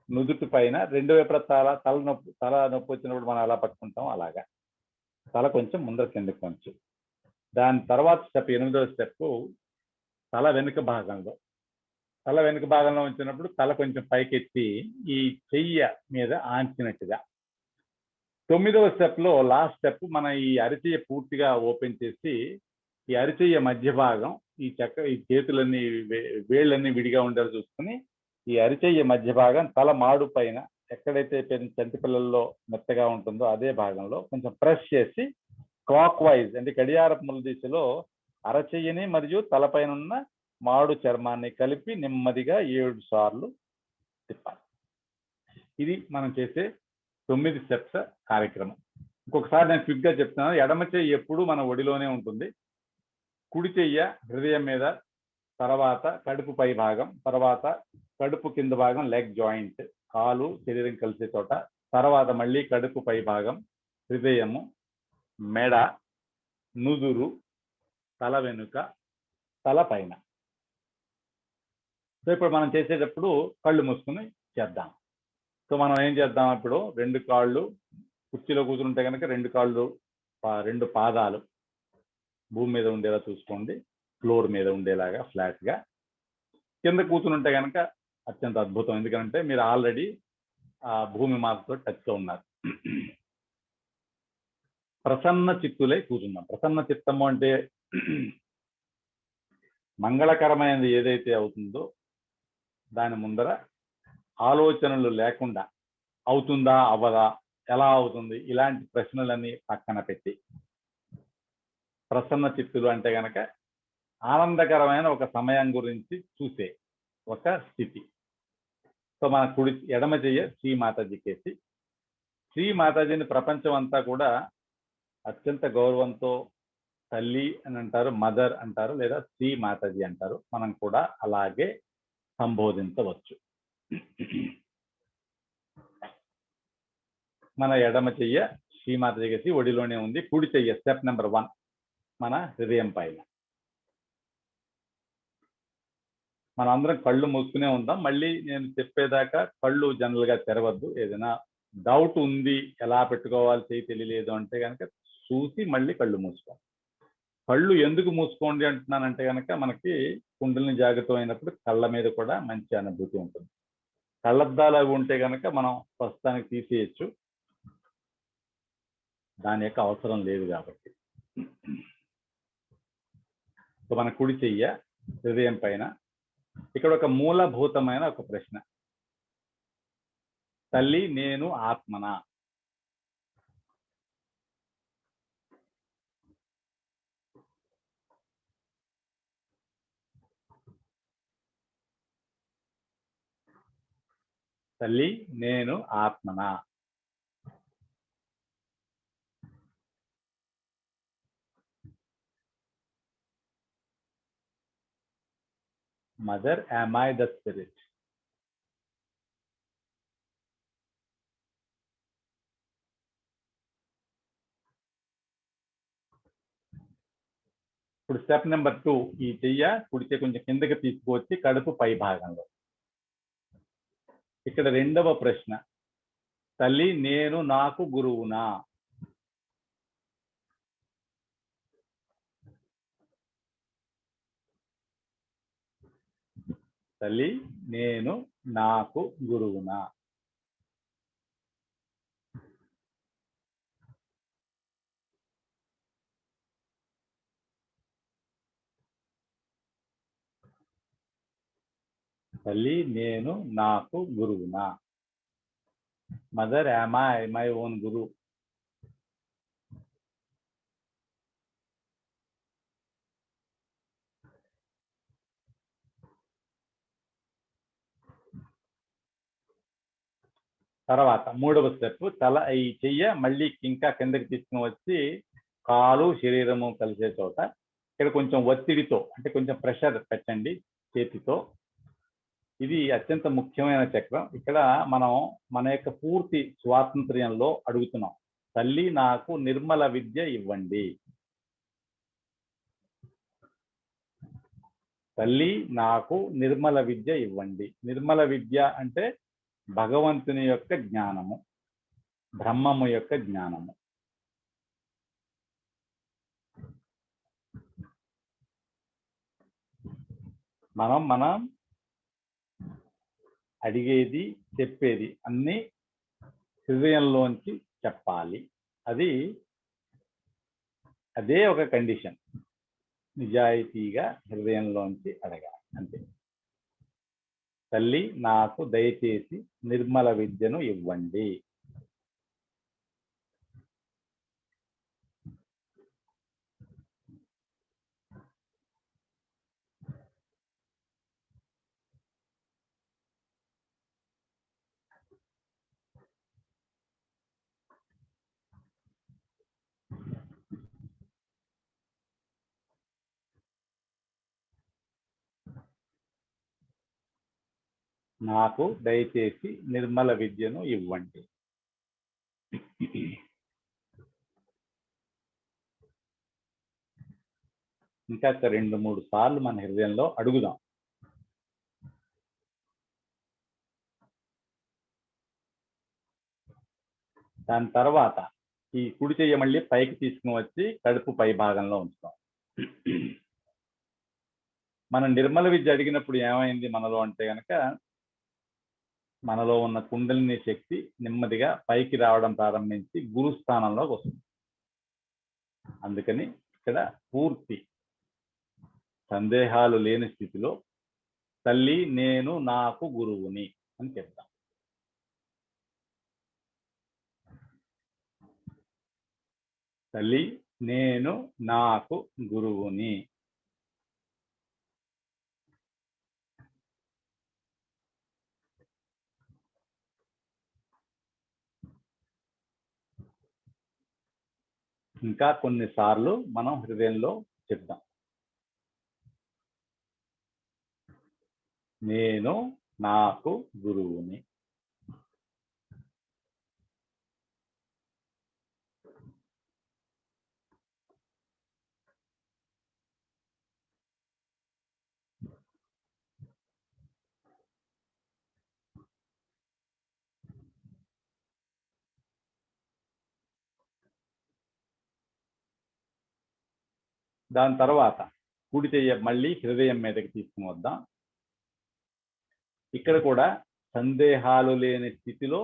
నుదుటి పైన రెండు వైపుల తల నొప్పి వచ్చినప్పుడు మనం ఎలా పట్టుకుంటాం అలాగా తల కొంచెం ముందర కిందకి కొంచెం. దాని తర్వాత స్టెప్ 8వ స్టెప్ తల వెనుక భాగంలో ఉంచినప్పుడు తల కొంచెం పైకెత్తి ఈ చెయ్య మీద ఆంచినట్టుగా. 9వ స్టెప్ లో లాస్ట్ స్టెప్ మన ఈ అరిచెయ్య పూర్తిగా ఓపెన్ చేసి ఈ అరిచెయ్య మధ్య భాగం, ఈ చేతులన్నీ వేళ్ళన్నీ విడిగా ఉండేలా చూసుకుని ఈ అరిచెయ్య మధ్య భాగం తల మాడు పైన ఎక్కడైతే చంటి పిల్లల్లో మెత్తగా ఉంటుందో అదే భాగంలో కొంచెం ప్రెస్ చేసి క్లాక్ వైజ్ అంటే గడియారపు దిశలో అరచెయ్యని మరియు తలపైన ఉన్న మాడు చర్మాన్ని కలిపి నెమ్మదిగా 7 సార్లు తిప్పాలి. ఇది మనం చేసే 9 స్టెప్స్ కార్యక్రమం. ఇంకొకసారి నేను క్విక్ గా చెప్తున్నాను. ఎడమ చెయ్యి ఎప్పుడు మన ఒడిలోనే ఉంటుంది, కుడి చెయ్య హృదయం మీద, తర్వాత కడుపు పై భాగం, తర్వాత కడుపు కింద భాగం లెగ్ జాయింట్, కాలు శరీరం కలిసే చోట, తర్వాత మళ్ళీ కడుపు పై భాగం, హృదయము, మెడ, నుదురు, తల వెనుక, తల పైన. సో ఇప్పుడు మనం చేసేటప్పుడు కళ్ళు మూసుకుని చేద్దాం. సో మనం ఏం చేద్దాం, ఇప్పుడు 2 కాళ్ళు కుర్చీలో కూర్చుంటే కనుక 2 కాళ్ళు 2 పాదాలు భూమి మీద ఉండేలా చూసుకోండి, ఫ్లోర్ మీద ఉండేలాగా ఫ్లాట్ గా. కింద కూర్చుంటే కనుక అత్యంత అద్భుతం, ఎందుకంటే మీరు ఆల్రెడీ ఆ భూమి మాతతో టచ్లో ఉన్నారు. ప్రసన్న చిత్తులై కూర్చున్నాం. ప్రసన్న చిత్తము అంటే మంగళకరమైనది ఏదైతే అవుతుందో దాని ముందర ఆలోచనలు లేకుండా అవుతుందా అవ్వదా, ఎలా అవుతుంది, ఇలాంటి ప్రశ్నలన్నీ పక్కన పెట్టి ప్రసన్న చిత్తులు అంటే కనుక ఆనందకరమైన ఒక సమయం గురించి చూసే ఒక స్థితి. సో మన ఎడమ చెయ్య శ్రీ మాతాజీకేసి, శ్రీ మాతాజీని ప్రపంచం అంతా కూడా అత్యంత గౌరవంతో తల్లి అని అంటారు, మదర్ అంటారు, లేదా శ్రీ మాతాజీ అంటారు. మనం కూడా అలాగే సంబోధించవచ్చు. మన ఎడమ చెయ్య శ్రీ మాతాజీకేసి ఒడిలోనే ఉంది, కుడి చెయ్య స్టెప్ నెంబర్ 1 మన హృదయం పైన. మనందరం కళ్ళు మూసుకునే ఉందాం. మళ్ళీ నేను చెప్పేదాకా కళ్ళు జనరల్ గా తెరవద్దు. ఏదైనా డౌట్ ఉంది, ఎలా పెట్టుకోవాలి, చేయి తెలియలేదు అంటే కనుక చూసి మళ్ళీ కళ్ళు మూసుకోండి. కళ్ళు ఎందుకు మూసుకోండి అంటున్నానంటే కనుక మనకి కుండలిని జాగ్రత్త అయినప్పుడు కళ్ళ మీద కూడా మంచి అనుభూతి ఉంటుంది. కళ్ళద్దాలు అవి ఉంటే కనుక మనం ప్రస్తుతానికి తీసేయచ్చు, దాని యొక్క అవసరం లేదు కాబట్టి. సో మన కుడి చెయ్య హృదయం పైన. ఇక్కడ ఒక మూలభూతమైన ఒక ప్రశ్న, తల్లి నేను ఆత్మనా? తల్లి నేను ఆత్మనా? Mother, am I the spirit? ఇప్పుడు స్టెప్ నెంబర్ 2, ఈ చెయ్య కుడిచే కొంచెం కిందకి తీసుకువచ్చి కడుపు పై భాగంలో. ఇక్కడ రెండవ ప్రశ్న, తల్లి నేను నాకు గురువునా? తల్లి నేను నాకు గురువునా? తల్లి నేను నాకు గురువునా. Mother am I my own guru. తర్వాత మూడవ స్టెప్, తల ఈ చెయ్య మళ్ళీ ఇంకా కిందకి తీసుకుని వచ్చి కాలు శరీరము కలిసే చోట ఇక్కడ కొంచెం ఒత్తిడితో అంటే కొంచెం ప్రెషర్ పెట్టండి చేతితో. ఇది అత్యంత ముఖ్యమైన చక్రం. ఇక్కడ మనం మన యొక్క పూర్తి స్వాతంత్ర్యంలో అడుగుతున్నాం, తల్లి నాకు నిర్మల విద్య ఇవ్వండి. తల్లి నాకు నిర్మల విద్య ఇవ్వండి. నిర్మల విద్య అంటే భగవంతుని యొక్క జ్ఞానము, బ్రహ్మము యొక్క జ్ఞానము. మనం అడిగేది చెప్పేది అన్ని హృదయంలోంచి చెప్పాలి. అదే ఒక కండిషన్. నిజాయితీగా హృదయంలోంచి అడగాలి అంతే. తల్లి నాకు దయచేసి నిర్మల విద్యను ఇవ్వండి. నాకు దయచేసి నిర్మల విద్యను ఇవ్వండి. ఇంకా 2-3 సార్లు మన హృదయంలో అడుగుదాం. దాని తర్వాత ఈ కుడి చెయ్య మళ్ళీ పైకి తీసుకుని వచ్చి కడుపు పై భాగంలో ఉంచుతాం. మనం నిర్మల విద్య అడిగినప్పుడు ఏమైంది మనలో అంటే కనుక, మనలో ఉన్న కుండలిని శక్తి నెమ్మదిగా పైకి రావడం ప్రారంభించి గురుస్థానంలోకి వస్తుంది. అందుకని ఇక్కడ పూర్తి సందేహాలు లేని స్థితిలో తల్లి నేను నాకు గురువుని అని చెప్తాం. తల్లి నేను నాకు గురువుని. ఇంకా కొన్నిసార్లు మనం హృదయంలో చెప్తాం, నేను నాకు గురువుని. దాని తర్వాత కుడి చెయ్య మళ్ళీ హృదయం మీదకి తీసుకుని వద్దాం. ఇక్కడ కూడా సందేహాలు లేని స్థితిలో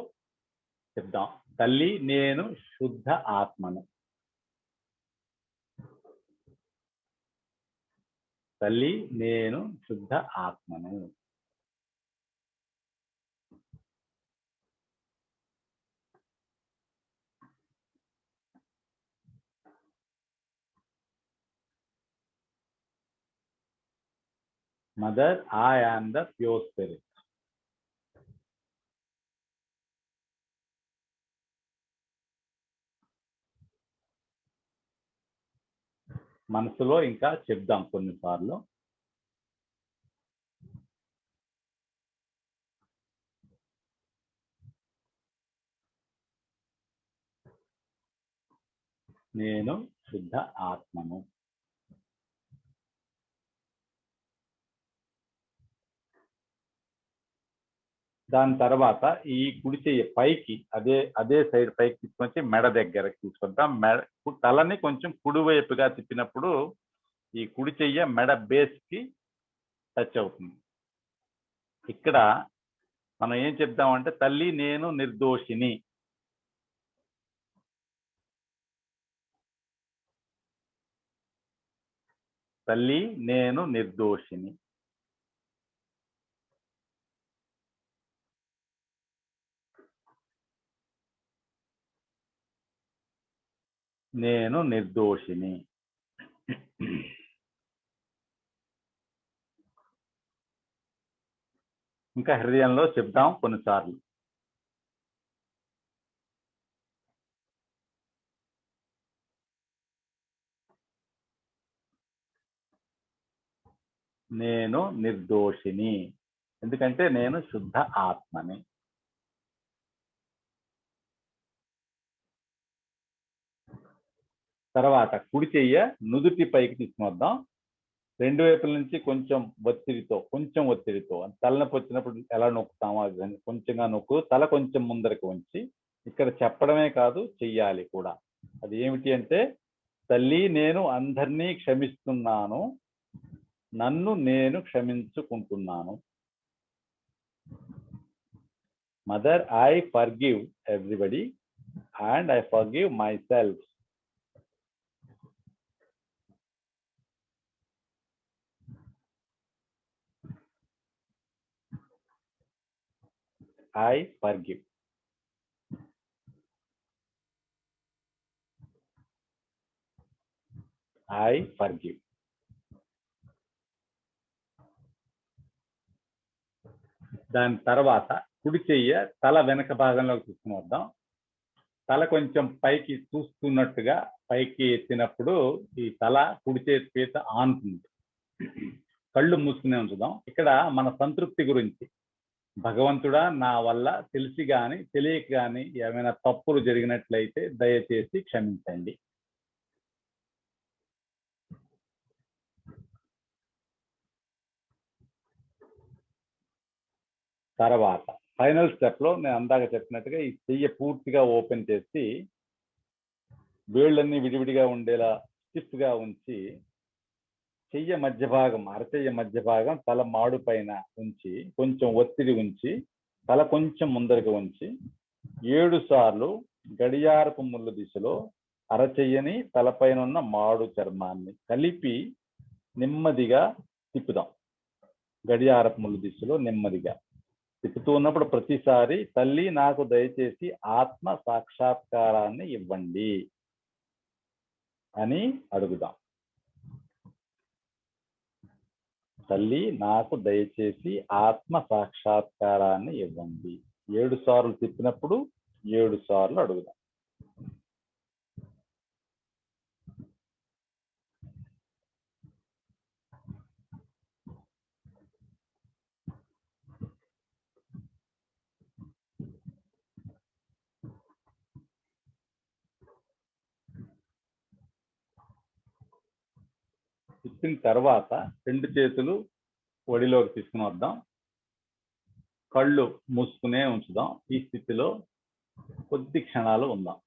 చెప్దాం, తల్లి నేను శుద్ధ ఆత్మను. తల్లి నేను శుద్ధ ఆత్మను. Mother I am the pure spirit. మనసులో ఇంకా చెప్దాం కొన్నిసార్లు, నేను శుద్ధ ఆత్మను. దాని తర్వాత ఈ కుడి చెయ్యి పైకి అదే సైడ్ పైకి తీసుకొచ్చి మెడ దగ్గరకు తీసుకుంటాం. తలని కొంచెం కుడివైపుగా తిప్పినప్పుడు ఈ కుడి చెయ్య మెడ బేస్ కి టచ్ అవుతుంది. ఇక్కడ మనం ఏం చెప్దామంటే తల్లి నేను నిర్దోషిని. తల్లి నేను నిర్దోషిని. నేను నిర్దోషిని. ఇంకా హృదయంలో చెప్దాం కొన్నిసార్లు. నేను నిర్దోషిని, ఎందుకంటే నేను శుద్ధ ఆత్మని. తర్వాత కుడి చెయ్య నుదుటి పైకి తీసుకువద్దాం. రెండు వైపుల నుంచి కొంచెం ఒత్తిడితో తలనొప్పి వచ్చినప్పుడు ఎలా నొక్కుతామో అది కొంచెంగా నొక్కు. తల కొంచెం ముందరికి ఉంచి ఇక్కడ చెప్పడమే కాదు, చెయ్యాలి కూడా. అది ఏమిటి అంటే, తల్లి నేను అందరినీ క్షమిస్తున్నాను, నన్ను నేను క్షమించుకుంటున్నాను. Mother, I forgive everybody and I forgive myself. I forgive. I forgive. దాని తర్వాత కుడి చెయ్య తల వెనక భాగంలోకి తీసుకుని వద్దాం. తల కొంచెం పైకి చూస్తున్నట్టుగా పైకి ఎత్తినప్పుడు ఈ తల కుడి చేతి చేత ఆనుతుంది. కళ్ళు మూసుకునే ఉంచుదాం. ఇక్కడ మన సంతృప్తి గురించి, భగవంతుడా నా వల్ల తెలిసి గాని తెలియక గాని ఏమైనా తప్పులు జరిగినట్లయితే దయచేసి క్షమించండి. తర్వాత ఫైనల్ స్టెప్ లో నేను అందాక చెప్పినట్టుగా ఈ చెయ్యి పూర్తిగా ఓపెన్ చేసి వేళ్ళన్నీ విడివిడిగా ఉండేలా స్టిఫ్ గా ఉంచి చెయ్య మధ్య భాగం, అరచెయ్య మధ్య భాగం తల మాడు పైన ఉంచి కొంచెం ఒత్తిడి ఉంచి తల కొంచెం ముందరికి ఉంచి 7 సార్లు గడియారపు ముళ్ళు దిశలో అరచెయ్యని తలపైన ఉన్న మాడు చర్మాన్ని కలిపి నెమ్మదిగా తిప్పుదాం. గడియారపు ముళ్ళు దిశలో నెమ్మదిగా తిప్పుతూ ఉన్నప్పుడు ప్రతిసారి తల్లి నాకు దయచేసి ఆత్మ సాక్షాత్కారాన్ని ఇవ్వండి అని అడుగుదాం. తల్లి నాకు దయచేసి ఆత్మ సాక్షాత్కారాన్ని ఇవ్వండి. 7 సార్లు తిప్పినప్పుడు 7 సార్లు అడుగుదాం. తిప్పిన తర్వాత 2 చేతులు ఒడిలోకి తీసుకుని వద్దాం. కళ్ళు మూసుకునే ఉంచుదాం. ఈ స్థితిలో కొద్ది క్షణాలు ఉందాం.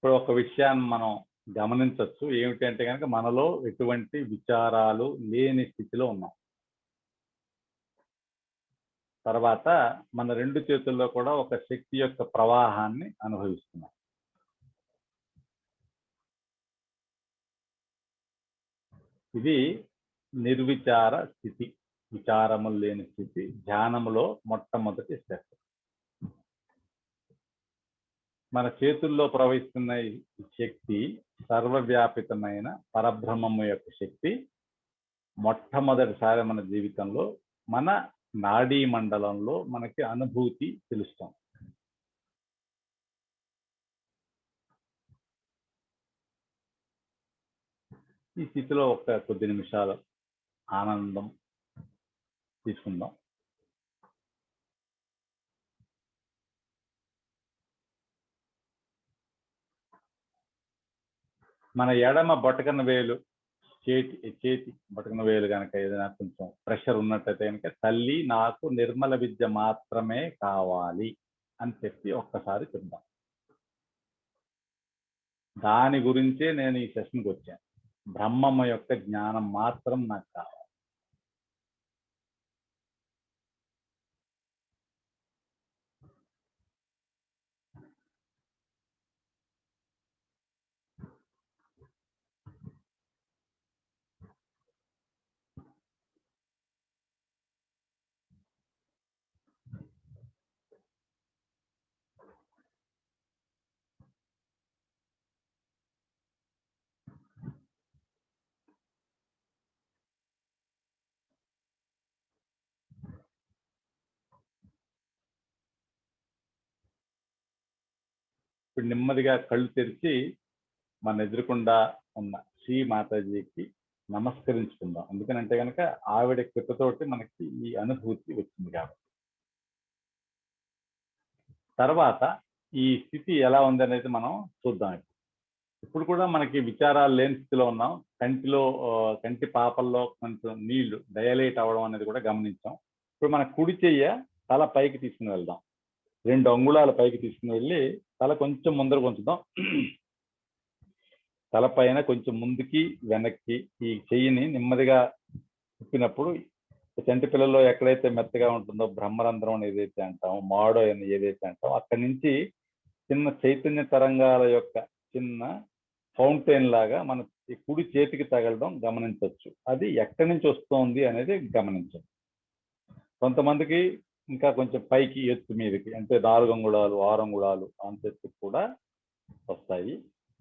ఇప్పుడు ఒక విషయాన్ని మనం గమనించవచ్చు. ఏమిటంటే కనుక మనలో ఎటువంటి విచారాలు లేని స్థితిలో ఉన్నాం. తర్వాత మన 2 చేతుల్లో కూడా ఒక శక్తి యొక్క ప్రవాహాన్ని అనుభవిస్తున్నాం. ఇది నిర్విచార స్థితి, విచారములు లేని స్థితి, ధ్యానములో మొట్టమొదటి స్టెప్. మన చేతుల్లో ప్రవహిస్తున్న ఈ శక్తి సర్వవ్యాపితమైన పరబ్రహ్మము యొక్క శక్తి మొట్టమొదటిసారి మన జీవితంలో మన నాడీ మండలంలో మనకి అనుభూతి తెలుస్తాం. ఈ స్థితిలో ఒక కొద్ది నిమిషాలు ఆనందం తీసుకుందాం. మన ఎడమ బొటకన వేలు చేతి బటుకున్న వేలు కనుక ఏదైనా కొంచెం ప్రెషర్ ఉన్నట్టయితే కనుక తల్లి నాకు నిర్మల విద్య మాత్రమే కావాలి అని చెప్పి ఒక్కసారి చెప్దాం. దాని గురించే నేను ఈ సెషన్కి వచ్చాను. బ్రహ్మమ్మ యొక్క జ్ఞానం మాత్రం నాకు కావాలి. ఇప్పుడు నెమ్మదిగా కళ్ళు తెరిచి మన ఎదురుకుండా ఉన్న శ్రీ మాతాజీకి నమస్కరించుకుందాం. ఎందుకనంటే కనుక ఆవిడ కృపతోటి మనకి ఈ అనుభూతి వచ్చింది కాబట్టి. తర్వాత ఈ స్థితి ఎలా ఉంది అనేది మనం చూద్దాం. ఇప్పుడు కూడా మనకి విచారాలు లేని స్థితిలో ఉన్నాం. కంటి పాపల్లో కొంచెం నీళ్లు డయలేట్ అవ్వడం అనేది కూడా గమనించాం. ఇప్పుడు మన కుడి చెయ్య తల పైకి తీసుకుని వెళ్దాం. 2 అంగుళాల పైకి తీసుకుని వెళ్ళి తల కొంచెం ముందరకు ఉంచుదాం. తల పైన కొంచెం ముందుకి వెనక్కి ఈ చెయ్యిని నెమ్మదిగా తిప్పినప్పుడు చంటి పిల్లల్లో ఎక్కడైతే మెత్తగా ఉంటుందో బ్రహ్మరంధ్రం అని ఏదైతే అంటామో, మాడో అని ఏదైతే అంటామో, అక్కడి నుంచి చిన్న చైతన్య తరంగాల యొక్క చిన్న ఫౌంటైన్ లాగా మన కుడి చేతికి తగలడం గమనించవచ్చు. అది ఎక్కడి నుంచి వస్తోంది అనేది గమనించండి. కొంతమందికి ఇంకా కొంచెం పైకి ఎత్తు మీదకి అంటే 4 అంగుళాలు 6 అంగుళాలు అంత ఎత్తుకు కూడా వస్తాయి.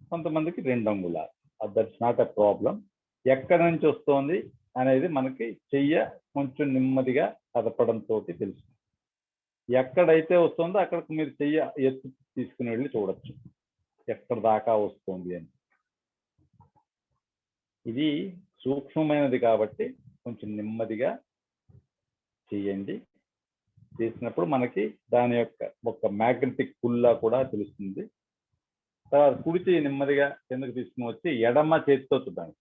కొంతమందికి 2 అంగుళాలు. That's not a problem. ఎక్కడి నుంచి వస్తోంది అనేది మనకి చెయ్య కొంచెం నెమ్మదిగా కదపడంతో తెలుస్తుంది. ఎక్కడైతే వస్తుందో అక్కడికి మీరు చెయ్య ఎత్తు తీసుకుని వెళ్ళి చూడొచ్చు ఎక్కడ దాకా వస్తుంది అని. ఇది సూక్ష్మమైనది కాబట్టి కొంచెం నెమ్మదిగా చేయండి. చేసినప్పుడు మనకి దాని యొక్క ఒక మ్యాగ్నెటిక్ పుల్లా కూడా తెలుస్తుంది. తర్వాత కుడి చెయ్యి నెమ్మదిగా కిందకి తీసుకుని వచ్చి ఎడమ చేతితో చూద్దాం.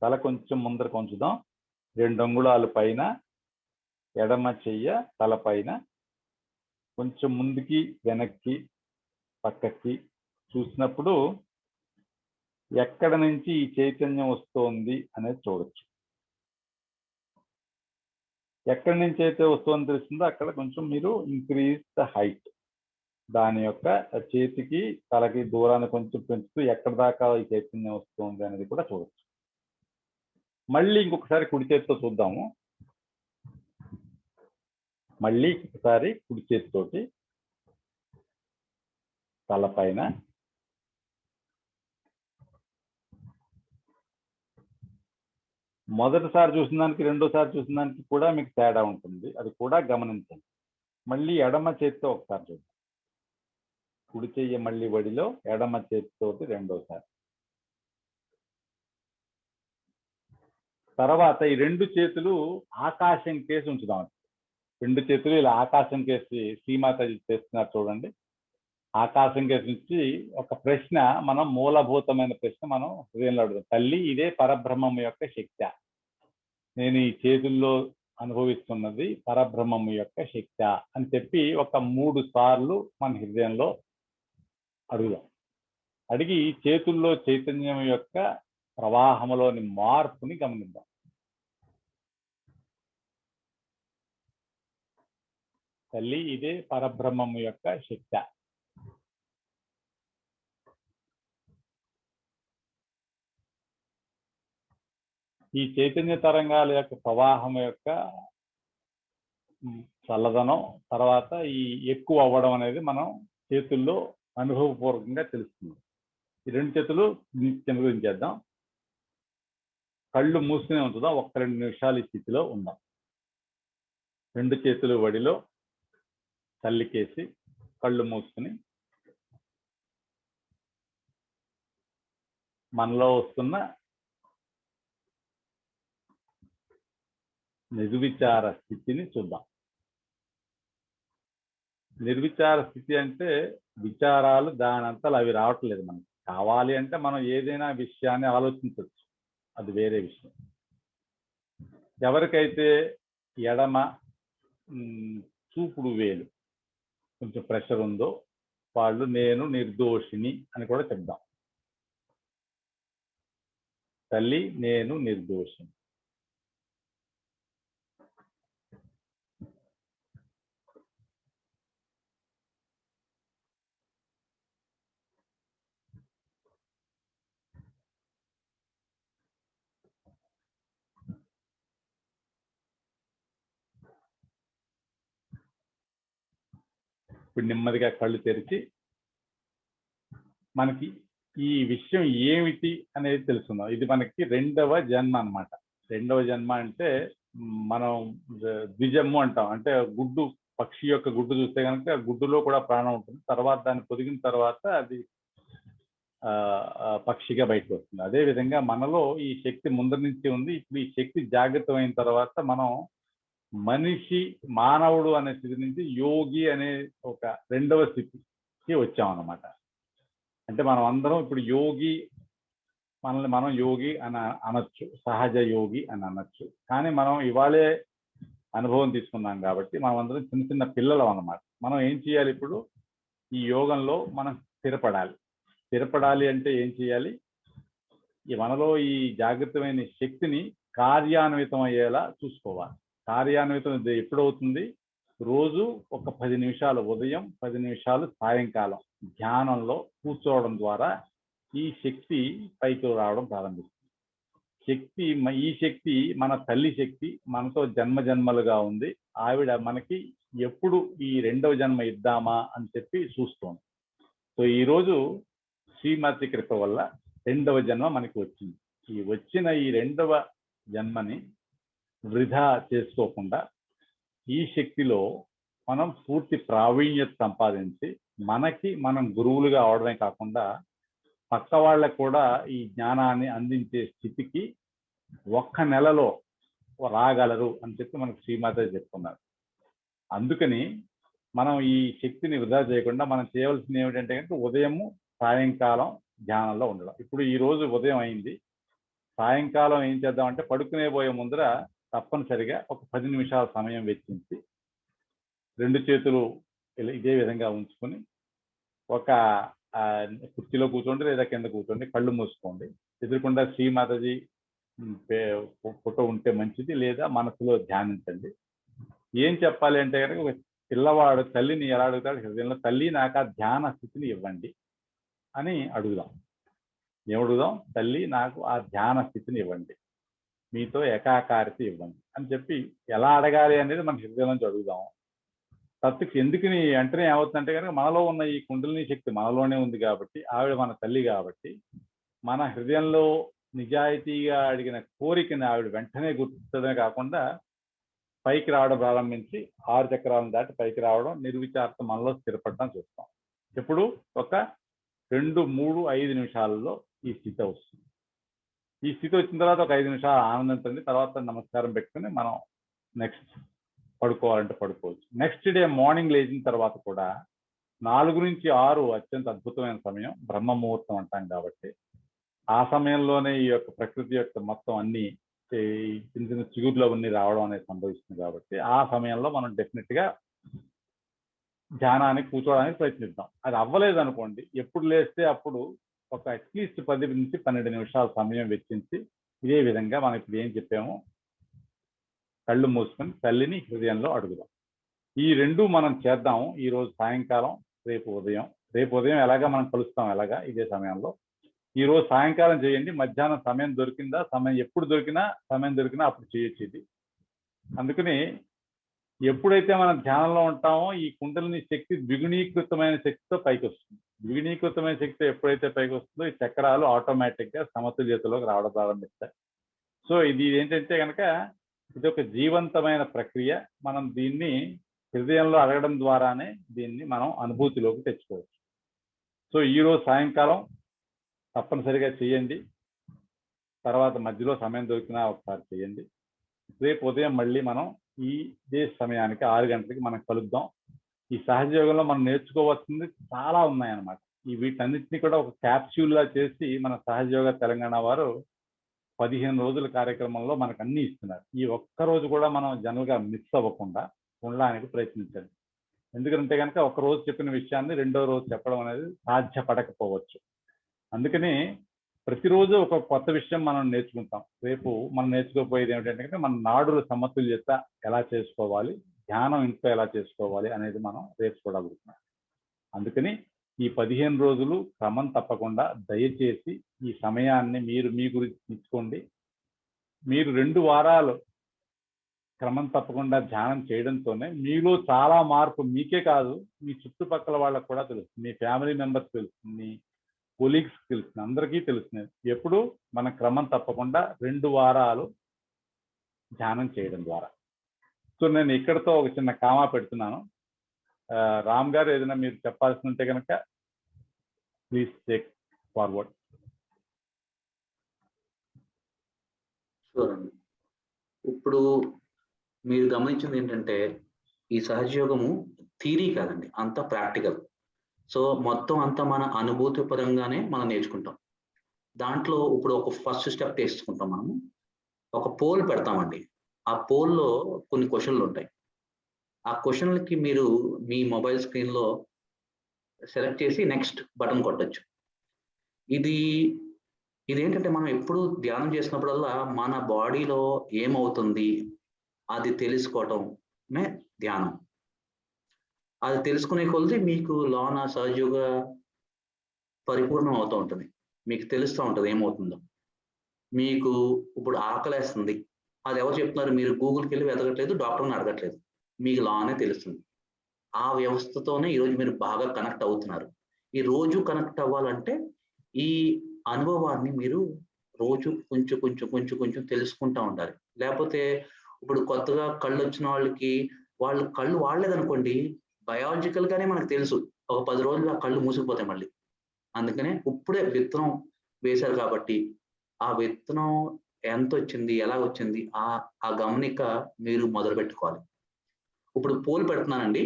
తల కొంచెం ముందరకు ఉంచుదాం. 2 అంగుళాలు పైన ఎడమ చెయ్య తల పైన కొంచెం ముందుకి వెనక్కి పక్కకి చూసినప్పుడు ఎక్కడ నుంచి ఈ చైతన్యం వస్తోంది అనేది చూడొచ్చు. ఎక్కడి నుంచి అయితే వస్తుందని తెలుస్తుందో అక్కడ కొంచెం మీరు ఇంక్రీజ్ ద హైట్, దాని యొక్క చేతికి తలకి దూరాన్ని కొంచెం పెంచుతూ ఎక్కడ దాకా ఈ చైతన్యం వస్తుంది అనేది కూడా చూడొచ్చు. మళ్ళీ ఇంకొకసారి కుడి చేతితో చూద్దాము. మళ్ళీ ఒకసారి కుడి చేతితోటి తల పైన మొదటిసారి చూసిన దానికి రెండోసారి చూసిన దానికి కూడా మీకు తేడా ఉంటుంది. అది కూడా గమనించండి. మళ్ళీ ఎడమ చేతితో ఒకసారి చూద్దాం. కుడి చెయ్యి మళ్ళీ వడిలో ఎడమ చేతితోటి రెండోసారి. తర్వాత ఈ 2 చేతులు ఆకాశం కేసి ఉంచుదాం. 2 చేతులు ఇలా ఆకాశం కేసి శ్రీమాతాజీ చేస్తున్నారు చూడండి. ఆకాశం కేసి నుంచి ఒక ప్రశ్న, మనం మూలభూతమైన ప్రశ్న మనం హృదయంలో అడుగుతాం. తల్లి, ఇదే పరబ్రహ్మం యొక్క శక్తి. నేను ఈ చేతుల్లో అనుభవిస్తున్నది పరబ్రహ్మం యొక్క శక్తి అని చెప్పి ఒక 3 సార్లు మన హృదయంలో అడుగుదాం. అడిగి చేతుల్లో చైతన్యం యొక్క ప్రవాహంలోని మార్పుని గమనిద్దాం. తల్లి, ఇదే పరబ్రహ్మం యొక్క శక్తి. ఈ చైతన్య తరంగాల యొక్క ప్రవాహం యొక్క చల్లదనం తర్వాత ఈ ఎక్కువ అవ్వడం అనేది మనం చేతుల్లో అనుభవపూర్వకంగా తెలుస్తుంది. ఈ 2 చేతులు కింద చేద్దాం. కళ్ళు మూసుకునే ఉంచుదాం. 1-2 నిమిషాలు ఈ స్థితిలో ఉందాం. 2 చేతులు వడిలో తల్లికేసి కళ్ళు మూసుకుని మనలో వస్తున్న నిర్విచార స్థితిని చూద్దాం. నిర్విచార స్థితి అంటే విచారాలు దానంతలు అవి రావట్లేదు. మనకి కావాలి అంటే మనం ఏదైనా విషయాన్ని ఆలోచించవచ్చు. అది వేరే విషయం. ఎవరికైతే ఎడమ చూపుడు వేలు కొంచెం ప్రెషర్ ఉందో వాళ్ళు నేను నిర్దోషిని అని కూడా చెప్దాం. తల్లి నేను నిర్దోషిని. ఇప్పుడు నెమ్మదిగా కళ్ళు తెరిచి మనకి ఈ విషయం ఏమిటి అనేది తెలుసుకుందాం. ఇది మనకి రెండవ జన్మ అన్నమాట. రెండవ జన్మ అంటే మనం ద్విజము అంటాం. అంటే గుడ్డు, పక్షి యొక్క గుడ్డు చూస్తే కనుక గుడ్డులో కూడా ప్రాణం ఉంటుంది. తర్వాత దాన్ని పొదిగిన తర్వాత అది పక్షిగా బయటకు వస్తుంది. అదేవిధంగా మనలో ఈ శక్తి ముందర నుంచి ఉంది. ఇప్పుడు ఈ శక్తి జాగ్రత్త అయిన తర్వాత మనం మనిషి, మానవుడు అనే స్థితి నుంచి యోగి అనే ఒక రెండవ స్థితికి వచ్చామన్నమాట. అంటే మనం అందరం ఇప్పుడు యోగి, మనల్ని మనం యోగి అని అనొచ్చు, సహజ యోగి అని అనొచ్చు. కానీ మనం ఇవాళే అనుభవం తీసుకున్నాం కాబట్టి మనం అందరం చిన్న చిన్న పిల్లలం అన్నమాట. మనం ఏం చేయాలి? ఇప్పుడు ఈ యోగంలో మనం స్థిరపడాలి. స్థిరపడాలి అంటే ఏం చేయాలి? ఈ మనలో ఈ జాగ్రత్తమైన శక్తిని కార్యాన్వితం అయ్యేలా చూసుకోవాలి. కార్యాన్వితం ఎప్పుడవుతుంది? రోజు ఒక 10 నిమిషాలు ఉదయం, 10 నిమిషాలు సాయంకాలం ధ్యానంలో కూర్చోవడం ద్వారా ఈ శక్తి పైకి రావడం ప్రారంభిస్తుంది. ఈ శక్తి మన తల్లి శక్తి, మనతో జన్మ జన్మలుగా ఉంది. ఆవిడ మనకి ఎప్పుడు ఈ రెండవ జన్మ ఇద్దామా అని చెప్పి చూస్తోంది. సో ఈరోజు శ్రీమతి కృప వల్ల రెండవ జన్మ మనకి వచ్చింది. ఈ వచ్చిన ఈ రెండవ జన్మని వృధా చేసుకోకుండా ఈ శక్తిలో మనం పూర్తి ప్రావీణ్యత సంపాదించి మనకి మనం గురువులుగా అవడమే కాకుండా పక్క వాళ్ళకు కూడా ఈ జ్ఞానాన్ని అందించే స్థితికి 1 నెలలో రాగలరు అని చెప్పి మనకు శ్రీమాత చెప్తున్నారు. అందుకని మనం ఈ శక్తిని వృధా చేయకుండా మనం చేయవలసింది ఏమిటంటే కనుక ఉదయము సాయంకాలం ధ్యానంలో ఉండడం. ఇప్పుడు ఈ రోజు ఉదయం అయింది, సాయంకాలం ఏం చేద్దామంటే పడుకునే పోయే ముందర తప్పనిసరిగా ఒక 10 నిమిషాల సమయం వెచ్చించి 2 చేతులు ఇదే విధంగా ఉంచుకొని ఒక కుర్చీలో కూర్చోండి లేదా కింద కూర్చోండి, కళ్ళు మూసుకోండి. ఎదురుకుండా శ్రీమాతాజీ ఫోటో ఉంటే మంచిది, లేదా మనసులో ధ్యానించండి. ఏం చెప్పాలి అంటే కనుక ఒక పిల్లవాడు తల్లిని ఎలా అడుగుతాడు? హృదయంలో తల్లి నాకు ఆ ధ్యాన స్థితిని ఇవ్వండి అని అడుగుదాం. ఏమడుగుదాం? తల్లి నాకు ఆ ధ్యాన స్థితిని ఇవ్వండి, మీతో ఏకాకారిత ఇవ్వండి అని చెప్పి ఎలా అడగాలి అనేది మన హృదయం నుంచి అడుగుదాం. తత్తుకి ఎందుకని వెంటనే ఏమవుతుందంటే కనుక మనలో ఉన్న ఈ కుండలిని శక్తి మనలోనే ఉంది కాబట్టి, ఆవిడ మన తల్లి కాబట్టి మన హృదయంలో నిజాయితీగా అడిగిన కోరికని ఆవిడ వెంటనే గుర్తించడమే కాకుండా పైకి రావడం ప్రారంభించి 6 చక్రాలను దాటి పైకి రావడం, నిర్విచారత మనలో స్థిరపడడం చూస్తాం. ఇప్పుడు ఒక 2, 3, 5 నిమిషాలలో ఈ స్థితి వస్తుంది. ఈ స్థితి వచ్చిన తర్వాత ఒక 5 నిమిషాలు ఆనందించండి. తర్వాత నమస్కారం పెట్టుకుని మనం నెక్స్ట్ పడుకోవాలంటే పడుకోవచ్చు. నెక్స్ట్ డే మార్నింగ్ లేచిన తర్వాత కూడా 4 నుంచి 6 అత్యంత అద్భుతమైన సమయం, బ్రహ్మ ముహూర్తం అంటాం కాబట్టి ఆ సమయంలోనే ఈ యొక్క ప్రకృతి యొక్క మొత్తం అన్ని చిన్న చిన్న చిగురులో అన్ని రావడం అనేది సంభవిస్తుంది కాబట్టి ఆ సమయంలో మనం డెఫినెట్ గా ధ్యానానికి కూర్చోవడానికి ప్రయత్నిద్దాం. అది అవ్వలేదు అనుకోండి, ఎప్పుడు లేస్తే అప్పుడు ఒక అట్లీస్ట్ 10 నుంచి 12 నిమిషాల సమయం వెచ్చించి ఇదే విధంగా మనం ఇప్పుడు ఏం చెప్పామో కళ్ళు మూసుకొని తల్లిని హృదయంలో అడుగుదాం. ఈ 2 మనం చేద్దాము ఈ రోజు సాయంకాలం, రేపు ఉదయం ఎలాగా మనం కలుస్తాం, ఎలాగా ఇదే సమయంలో ఈ రోజు సాయంకాలం చేయండి. మధ్యాహ్నం సమయం దొరికిందా, ఎప్పుడు సమయం దొరికినా అప్పుడు చేయొచ్చు ఇది. అందుకని ఎప్పుడైతే మనం ధ్యానంలో ఉంటామో ఈ కుండలిని శక్తి ద్విగుణీకృతమైన శక్తితో పైకి వస్తుంది. ద్విగుణీకృతమైన శక్తి ఎప్పుడైతే పైకి వస్తుందో ఈ చక్రాలు ఆటోమేటిక్ గా సమతుల్యతలోకి రావడం ప్రారంభిస్తాయి. సో ఇది ఏంటంటే కనుక ఇది ఒక జీవంతమైన ప్రక్రియ. మనం దీన్ని హృదయంలో అడగడం ద్వారానే దీన్ని మనం అనుభూతిలోకి తెచ్చుకోవచ్చు. సో ఈరోజు సాయంకాలం తప్పనిసరిగా చేయండి. తర్వాత మధ్యలో సమయం దొరికినా ఒకసారి చేయండి. రేపు ఉదయం మళ్ళీ మనం ఇదే సమయానికి 6 గంటలకి మనం కలుద్దాం. ఈ సహజ యోగంలో మనం నేర్చుకోవాల్సింది చాలా ఉన్నాయన్నమాట. వీటన్నిటిని కూడా ఒక క్యాప్స్యూల్ లా చేసి మన సహజ యోగ తెలంగాణ వారు 15 రోజుల కార్యక్రమంలో మనకు అన్ని ఇస్తున్నారు. ఈ ఒక్క రోజు కూడా మనం జనరల్గా మిస్ అవ్వకుండా ఉండడానికి ప్రయత్నించండి. ఎందుకంటే కనుక ఒక రోజు చెప్పిన విషయాన్ని రెండో రోజు చెప్పడం అనేది సాధ్యపడకపోవచ్చు. అందుకని ప్రతిరోజు ఒక కొత్త విషయం మనం నేర్చుకుంటాం. రేపు మనం నేర్చుకోపోయేది ఏమిటంటే మన నాడుల సమతుల్యత ఎలా చేసుకోవాలి, ధ్యానం ఇంట్లో ఎలా చేసుకోవాలి అనేది మనం రేపు చూడగలుగుతున్నాం. అందుకని ఈ 15 రోజులు క్రమం తప్పకుండా దయచేసి ఈ సమయాన్ని మీరు మీ గురించి ఇచ్చుకోండి. మీరు 2 వారాలు క్రమం తప్పకుండా ధ్యానం చేయడంతోనే మీలో చాలా మార్పు మీకే కాదు, మీ చుట్టుపక్కల వాళ్ళకు కూడా తెలుస్తుంది, మీ ఫ్యామిలీ మెంబర్స్ తెలుస్తుంది, మీ కొలీగ్స్ తెలుస్తుంది, అందరికీ తెలుస్తుంది. ఎప్పుడు మన క్రమం తప్పకుండా 2 వారాలు ధ్యానం చేయడం ద్వారా. సో నేను ఇక్కడతో ఒక చిన్న కామా పెడుతున్నాను. రామ్ గారు ఏదైనా మీరు చెప్పాల్సి ఉంటే కనుక ప్లీజ్ టేక్ ఫార్వర్డ్. షూర్ అండి. ఇప్పుడు మీరు గమనించింది ఏంటంటే ఈ సహజయోగము థియరీ కాదండి, అంతా ప్రాక్టికల్. సో మొత్తం అంతా మన అనుభూతి పరంగానే మనం నేర్చుకుంటాం. దాంట్లో ఇప్పుడు ఒక ఫస్ట్ స్టెప్ తీసుకుంటాం. మనము ఒక పోల్ పెడతామండి. ఆ పోల్లో కొన్ని క్వశ్చన్లు ఉంటాయి. ఆ క్వశ్చన్లకి మీరు మీ మొబైల్ స్క్రీన్లో సెలెక్ట్ చేసి నెక్స్ట్ బటన్ కొట్టచ్చు. ఇదేంటంటే మనం ఎప్పుడు ధ్యానం చేసినప్పుడల్లా మన బాడీలో ఏమవుతుంది అది తెలుసుకోవటమే ధ్యానం. అది తెలుసుకునే కొలది మీకు లోన సహజయోగ పరిపూర్ణం అవుతూ ఉంటుంది. మీకు తెలుస్తూ ఉంటుంది ఏమవుతుందో. మీకు ఇప్పుడు ఆకలేస్తుంది, అది ఎవరు చెప్తున్నారు? మీరు గూగుల్కి వెళ్ళి వెతకట్లేదు, డాక్టర్ని అడగట్లేదు, మీకు లానే తెలుస్తుంది. ఆ వ్యవస్థతోనే ఈరోజు మీరు బాగా కనెక్ట్ అవుతున్నారు. ఈ రోజు కనెక్ట్ అవ్వాలంటే ఈ అనుభవాన్ని మీరు రోజు కొంచెం తెలుసుకుంటూ ఉండాలి. లేకపోతే ఇప్పుడు కొత్తగా కళ్ళు వచ్చిన వాళ్ళకి వాళ్ళు కళ్ళు వాడలేదనుకోండి, బయాలజికల్ గానే మనకు తెలుసు ఒక 10 రోజులు ఆ కళ్ళు మూసుకుపోతాయి మళ్ళీ. అందుకనే ఇప్పుడే విత్తనం వేశారు కాబట్టి ఆ విత్తనం ఎంత వచ్చింది, ఎలా వచ్చింది, ఆ గమనిక మీరు మొదలు పెట్టుకోవాలి. ఇప్పుడు పోల్ పెడుతున్నానండి,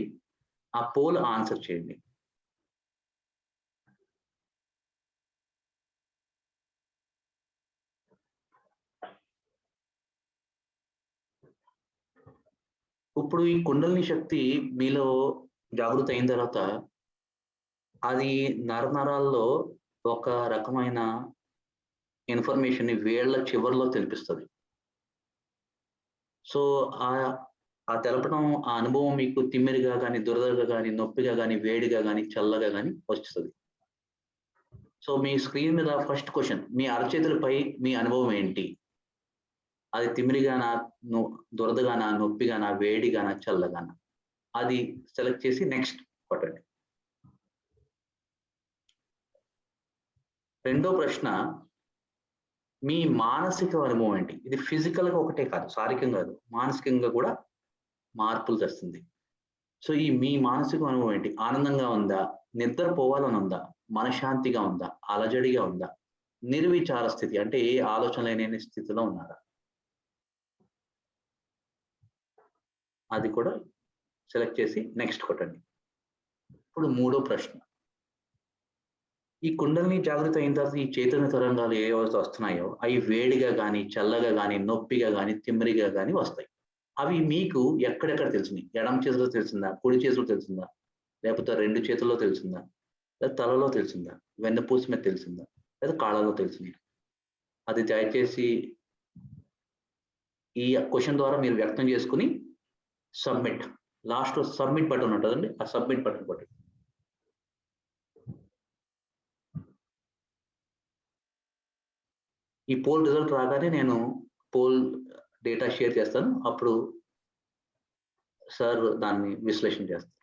ఆ పోల్ ఆన్సర్ చేయండి. ఇప్పుడు ఈ కుండలిని శక్తి మీలో జాగృతి అయిన తర్వాత అది నరాల్లో ఒక రకమైన ఇన్ఫర్మేషన్ వేళ్ల చివర్లో తెలిపిస్తుంది. సో ఆ తెలపడం, ఆ అనుభవం మీకు తిమ్మిరిగా కానీ, దురదగా కానీ, నొప్పిగా కానీ, వేడిగా కానీ, చల్లగా కానీ వస్తుంది. సో మీ స్క్రీన్ మీద ఫస్ట్ క్వశ్చన్, మీ అరచేతులపై మీ అనుభవం ఏంటి? అది తిమ్మిరిగానా, దురదగానా, నొప్పిగానా, వేడిగానా, చల్లగానా? అది సెలెక్ట్ చేసి నెక్స్ట్ కొట్టండి. రెండో ప్రశ్న, మీ మానసిక అనుభవం ఏంటి? ఇది ఫిజికల్గా ఒకటే కాదు, శారీరకంగా కాదు, మానసికంగా కూడా మార్పులు తెస్తుంది. సో ఈ మీ మానసిక అనుభవం ఏంటి? ఆనందంగా ఉందా, నిద్రపోవాలని ఉందా, మనశ్శాంతిగా ఉందా, అలజడిగా ఉందా, నిర్విచార స్థితి అంటే ఏ ఆలోచన లేని స్థితిలో ఉన్నారా? అది కూడా సెలెక్ట్ చేసి నెక్స్ట్ కొట్టండి. ఇప్పుడు మూడో ప్రశ్న, ఈ కుండలిని జాగృతి అయిన తర్వాత ఈ చైతన్య తరంగాలు ఏవైతే వస్తున్నాయో అవి వేడిగా కానీ, చల్లగా కానీ, నొప్పిగా కానీ, తిమ్మిరిగా కానీ వస్తాయి. అవి మీకు ఎక్కడెక్కడ తెలిసినాయి? ఎడమ చేతిలో తెలిసిందా, కుడి చేతిలో తెలిసిందా, లేకపోతే 2 చేతుల్లో తెలిసిందా, లేదా తలలో తెలిసిందా, వెన్నపూస మీద తెలిసిందా, లేదా కాళ్ళలో తెలిసిందా? అది దయచేసి ఈ క్వశ్చన్ ద్వారా మీరు వ్యక్తం చేసుకుని సబ్మిట్, లాస్ట్ సబ్మిట్ బటన్ ఉంటుందండి, ఆ సబ్మిట్ బటన్ కొట్టండి. ఈ పోల్ రిజల్ట్ రాగానే నేను పోల్ డేటా షేర్ చేస్తాను, అప్పుడు సార్ దాన్ని విశ్లేషణ చేస్తారు.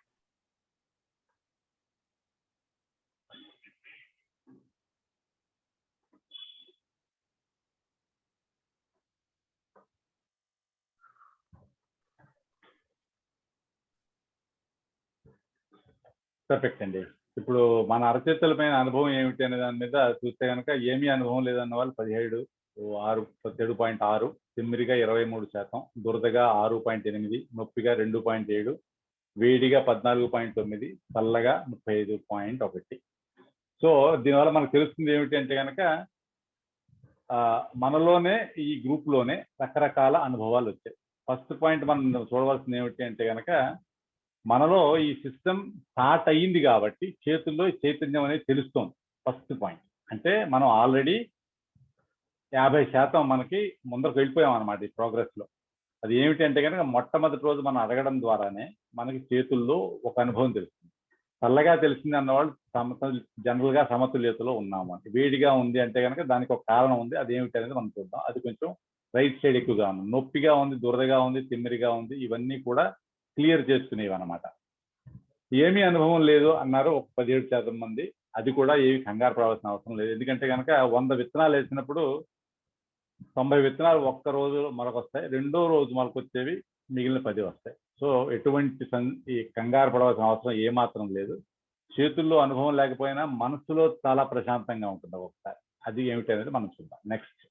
పర్ఫెక్ట్ అండి. ఇప్పుడు మన అరచేతులపైన అనుభవం ఏమిటి అనే దాని మీద చూస్తే కనుక ఏమీ అనుభవం లేదన్న వాళ్ళు 17.6, తిమ్మిరిగా 23%, దురదగా 6.8, నొప్పిగా 2.7, వేడిగా 14.9, చల్లగా 35.1. సో దీనివల్ల మనకు తెలుస్తుంది ఏమిటి అంటే కనుక మనలోనే ఈ గ్రూప్ లోనే రకరకాల అనుభవాలు వచ్చాయి. ఫస్ట్ పాయింట్ మనం చూడవలసింది ఏమిటి అంటే కనుక, మనలో ఈ సిస్టమ్ స్టార్ట్ అయ్యింది కాబట్టి చేతుల్లో చైతన్యం అనేది తెలుస్తుంది. ఫస్ట్ పాయింట్ అంటే మనం ఆల్రెడీ 50% మనకి ముందరకు వెళ్ళిపోయాం అనమాట ఈ ప్రోగ్రెస్ లో. అది ఏమిటి అంటే కనుక, మొట్టమొదటి రోజు మనం అడగడం ద్వారానే మనకి చేతుల్లో ఒక అనుభవం తెలుస్తుంది. చల్లగా తెలిసింది అన్నవాళ్ళు జనరల్ గా సమతుల్యతలో ఉన్నాము అంటే. వేడిగా ఉంది అంటే కనుక దానికి ఒక కారణం ఉంది, అది ఏమిటి అనేది మనం చూద్దాం. అది కొంచెం రైట్ సైడ్ ఎక్కువగా ఉంది, నొప్పిగా ఉంది, దురదగా ఉంది, తిమ్మిరిగా ఉంది, ఇవన్నీ కూడా క్లియర్ చేసుకునేవి అనమాట. ఏమీ అనుభవం లేదు అన్నారు ఒక 17% మంది. అది కూడా ఏమి కంగారు పడవలసిన అవసరం లేదు. ఎందుకంటే కనుక 100 విత్తనాలు వేసినప్పుడు 90 విత్తనాలు ఒక్క రోజు మొలకొస్తాయి, రెండో రోజు మొలకొచ్చేవి మిగిలిన 10 వస్తాయి. సో ఎటువంటి ఈ కంగారు పడవలసిన అవసరం ఏమాత్రం లేదు. చేతుల్లో అనుభవం లేకపోయినా మనసులో చాలా ప్రశాంతంగా ఉంటుంది ఒకసారి. అది ఏమిటి అనేది మనం చూద్దాం. నెక్స్ట్,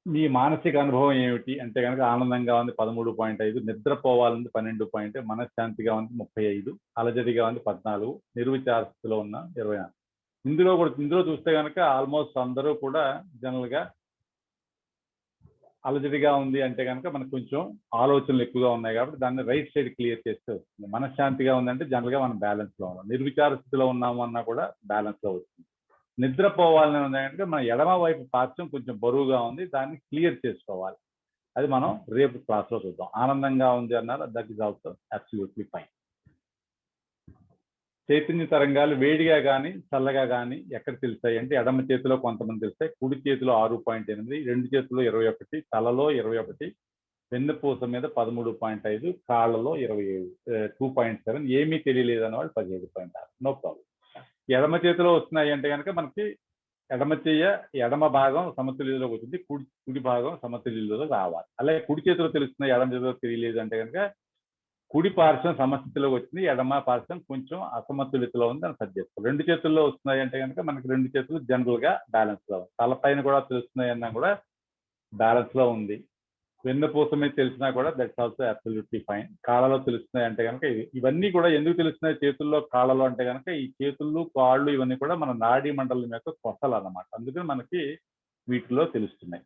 మీ మానసిక అనుభవం ఏమిటి అంటే కనుక, ఆనందంగా ఉంది 13.5, నిద్రపోవాలని 12, మనశ్శాంతిగా ఉంది 35, అలజడిగా ఉంది 14, నిర్విచార స్థితిలో ఉన్న 24. ఇందులో చూస్తే కనుక ఆల్మోస్ట్ అందరూ కూడా జనరల్ గా అలజడిగా ఉంది అంటే కనుక మనకు కొంచెం ఆలోచనలు ఎక్కువగా ఉన్నాయి కాబట్టి దాన్ని రైట్ సైడ్ క్లియర్ చేస్తే వస్తుంది. మనశ్శాంతిగా ఉందంటే జనరల్ గా మనం బ్యాలెన్స్ లో ఉన్నాం. నిర్విచార స్థితిలో ఉన్నాము అన్నా కూడా బ్యాలెన్స్ లో వస్తుంది. నిద్రపోవాలని ఉందంటే మన ఎడమ వైపు పార్శ్వం కొంచెం బరువుగా ఉంది, దాన్ని క్లియర్ చేసుకోవాలి. అది మనం రేపు క్లాస్ లో చూద్దాం. ఆనందంగా ఉంది అన్నారు, that is also absolutely fine. Chaitanya తరంగాలు వేడిగా కానీ చల్లగా కానీ ఎక్కడ తెలుస్తాయి అంటే, ఎడమ చేతిలో కొంతమంది తెలుస్తాయి, కుడి చేతిలో 6.8, రెండు చేతుల్లో 21, తలలో 21, వెన్నుపూస మీద 13.5, కాళ్ళలో 2.7, ఏమీ తెలియలేదు అన్న వాళ్ళు 17.6. No problem. ఎడమ చేతిలో వస్తున్నాయి అంటే కనుక మనకి ఎడమ భాగం సమతుల్యతలోకి వచ్చింది, కుడి భాగం సమతుల్యతలో రావాలి. అలాగే కుడి చేతిలో తెలుస్తున్నాయి, ఎడమ చేతిలో తెలియలేదు అంటే కనుక కుడి పార్శ్వం సమస్థితిలోకి వచ్చింది, ఎడమ పార్శ్వం కొంచెం అసమతుల్యతలో ఉంది, అని సరి చేసుకోవాలి. రెండు చేతుల్లో వస్తున్నాయి అంటే కనుక మనకి రెండు చేతులు జనరల్ గా బ్యాలెన్స్ లో ఉంది. తలపైన కూడా తెలుస్తున్నాయి అన్నా కూడా బ్యాలెన్స్ లో ఉంది. వెన్నుపూస మీద తెలిసినా కూడా దట్స్ ఆల్సో అబ్సల్యూట్లీ ఫైన్. కాళ్ళలో తెలుస్తున్నాయి అంటే కనుక ఇవన్నీ కూడా ఎందుకు తెలుస్తున్నాయి చేతుల్లో కాళ్ళలో అంటే కనుక, ఈ చేతులు కాళ్ళు ఇవన్నీ కూడా మన నాడీ మండలం యొక్క కొసలు అన్నమాట. అందుకని మనకి వీటిలో తెలుస్తున్నాయి.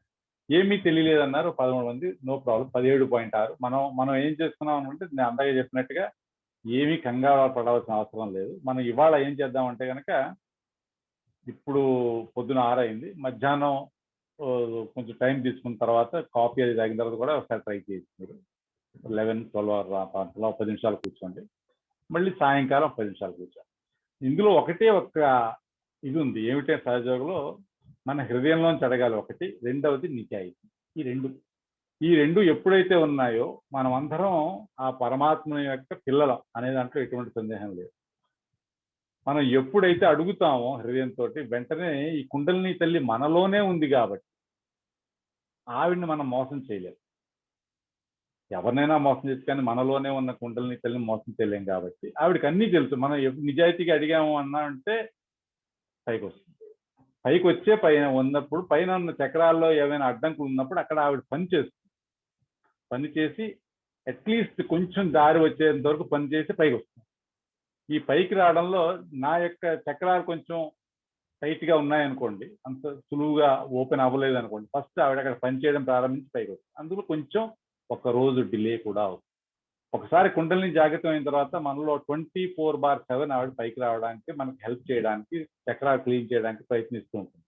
ఏమీ తెలియలేదన్నారు 13 మంది. No problem. 17.6. మనం ఏం చేస్తున్నాం అంటే, నేను అందాక చెప్పినట్టుగా ఏమీ కంగారు పడవలసిన అవసరం లేదు. మనం ఇవాళ ఏం చేద్దామంటే కనుక, ఇప్పుడు పొద్దున 6 అయింది, మధ్యాహ్నం కొంచెం టైం తీసుకున్న తర్వాత కాఫీ అది తాగిన తర్వాత కూడా ఒకసారి ట్రై చేయొచ్చు. మీరు 11-12 10 నిమిషాలు కూర్చోండి, మళ్ళీ సాయంకాలం 10 నిమిషాలు కూర్చోండి. ఇందులో ఒక్క ఇది ఉంది, ఏమిటంటే సహజయోగంలో మన హృదయంలోంచి అడగాలి ఒకటి, రెండవది నిజాయితీ. ఈ రెండు ఎప్పుడైతే ఉన్నాయో మనం అందరం ఆ పరమాత్మ యొక్క పిల్లలం అనే దాంట్లో ఎటువంటి సందేహం లేదు. మనం ఎప్పుడైతే అడుగుతామో హృదయంతో, వెంటనే ఈ కుండలిని తల్లి మనలోనే ఉంది కాబట్టి ఆవిడ్ని మనం మోసం చేయలేము. ఎవరినైనా మోసం చేసి, కానీ మనలోనే ఉన్న కుండలిని తల్లిని మోసం చేయలేం కాబట్టి ఆవిడకి అన్నీ తెలుసు. మనం నిజాయితీగా అడిగాము అన్నా అంటే పైకి వస్తుంది. పైకి వచ్చే పైన ఉన్నప్పుడు, పైన ఉన్న చక్రాల్లో ఏమైనా అడ్డంకులు ఉన్నప్పుడు అక్కడ ఆవిడ పని చేసి అట్లీస్ట్ కొంచెం దారి వచ్చేంత వరకు పనిచేసి పైకి వస్తుంది. ఈ పైకి రావడంలో నా యొక్క చక్రాలు కొంచెం టైట్ గా ఉన్నాయనుకోండి, అంత సులువుగా ఓపెన్ అవ్వలేదు అనుకోండి, ఫస్ట్ ఆవిడ అక్కడ పనిచేయడం ప్రారంభించి పైకి వస్తుంది. అందులో కొంచెం ఒక రోజు డిలే కూడా అవుతుంది. ఒకసారి కుండలిని జాగ్రత్త అయిన తర్వాత మనలో 24/7 ఆవిడ పైకి రావడానికి, మనకి హెల్ప్ చేయడానికి, చక్రాలు క్లీన్ చేయడానికి ప్రయత్నిస్తూ ఉంటుంది.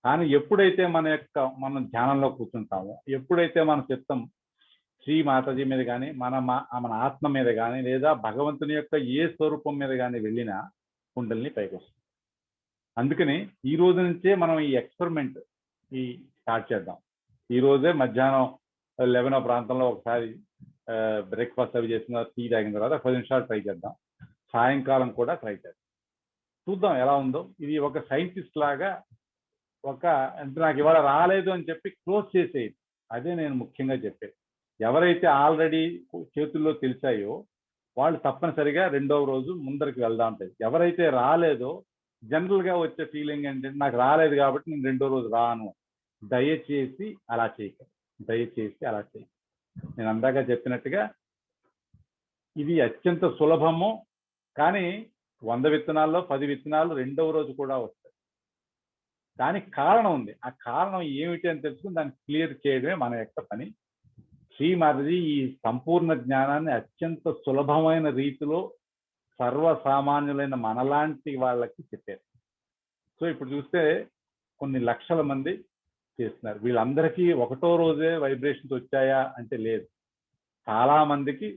కానీ ఎప్పుడైతే మనం ధ్యానంలో కూర్చుంటామో, ఎప్పుడైతే మన చిత్తం శ్రీ మాతాజీ మీద కానీ, మన ఆత్మ మీద కానీ, లేదా భగవంతుని యొక్క ఏ స్వరూపం మీద కానీ వెళ్ళినా కుండలిని పైకి వస్తుంది. అందుకని ఈ రోజు నుంచే మనం ఈ ఎక్స్పెరిమెంట్ స్టార్ట్ చేద్దాం. ఈ రోజే మధ్యాహ్నం 11 ప్రాంతంలో ఒకసారి బ్రేక్ఫాస్ట్ అవి చేసిన టీ తాగిన తర్వాత 10 నిమిషాలు ట్రై చేద్దాం. సాయంకాలం కూడా ట్రై చేద్దాం, చూద్దాం ఎలా ఉందో. ఇది ఒక సైంటిస్ట్ లాగా అంటే నాకు ఇవాళ రాలేదు అని చెప్పి క్లోజ్ చేసేది, అదే నేను ముఖ్యంగా చెప్పేది. ఎవరైతే ఆల్రెడీ చేతుల్లో తెలిసాయో వాళ్ళు తప్పనిసరిగా రెండవ రోజు ముందరికి వెళ్దాం ఉంటుంది. ఎవరైతే రాలేదో జనరల్ గా వచ్చే ఫీలింగ్ ఏంటంటే, నాకు రాలేదు కాబట్టి నేను రెండో రోజు రాను. దయచేసి అలా చేయకండి, దయచేసి అలా చేయండి. నేను అందాక చెప్పినట్టుగా ఇది అత్యంత సులభము. కానీ 100 విత్తనాల్లో 10 విత్తనాలు రెండవ రోజు కూడా వస్తాయి. దానికి కారణం ఉంది. ఆ కారణం ఏమిటి అని తెలుసుకుని దాన్ని క్లియర్ చేయడమే మన యొక్క పని. శ్రీ మాతాజీ ఈ సంపూర్ణ జ్ఞానాన్ని అత్యంత సులభమైన రీతిలో సర్వసామాన్యులైన మనలాంటి వాళ్ళకి చెప్పారు. సో ఇప్పుడు చూస్తే కొన్ని లక్షల మంది చేస్తున్నారు. వీళ్ళందరికీ ఒకటో రోజే వైబ్రేషన్స్ వచ్చాయా అంటే లేదు. చాలా మందికి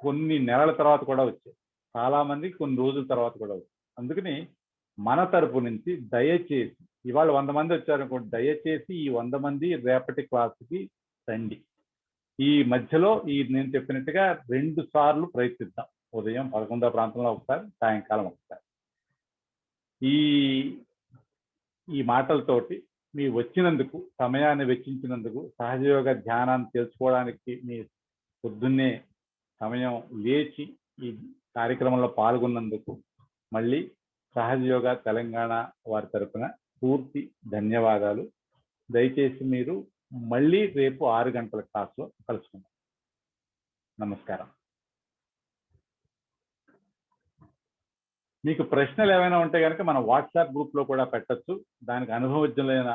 కొన్ని నెలల తర్వాత కూడా వచ్చాయి, చాలా మందికి కొన్ని రోజుల తర్వాత కూడా వచ్చాయి. అందుకని మన తరపు నుంచి దయచేసి ఇవాళ 100 మంది వచ్చారనుకోండి, దయచేసి ఈ 100 మంది రేపటి క్లాసుకి రండి. ఈ మధ్యలో నేను చెప్పినట్టుగా 2 సార్లు ప్రయత్నిద్దాం. ఉదయం 11 ప్రాంతంలో ఒకసారి, సాయంకాలం ఒకసారి. ఈ మాటలతోటి మీ వచ్చినందుకు, సమయాన్ని వెచ్చించినందుకు, సహజయోగ ధ్యానాన్ని తెలుసుకోవడానికి మీ పొద్దున్నే సమయం లేచి ఈ కార్యక్రమంలో పాల్గొన్నందుకు మళ్ళీ సహజయోగ తెలంగాణ వారి తరపున పూర్తి ధన్యవాదాలు. దయచేసి మీరు మళ్ళీ రేపు 6 గంటల క్లాస్లో కలుసుకుందాం. నమస్కారం. మీకు ప్రశ్నలు ఏమైనా ఉంటే కనుక మన వాట్సాప్ గ్రూప్లో కూడా పెట్టచ్చు. దానికి అనుభవజ్ఞులైన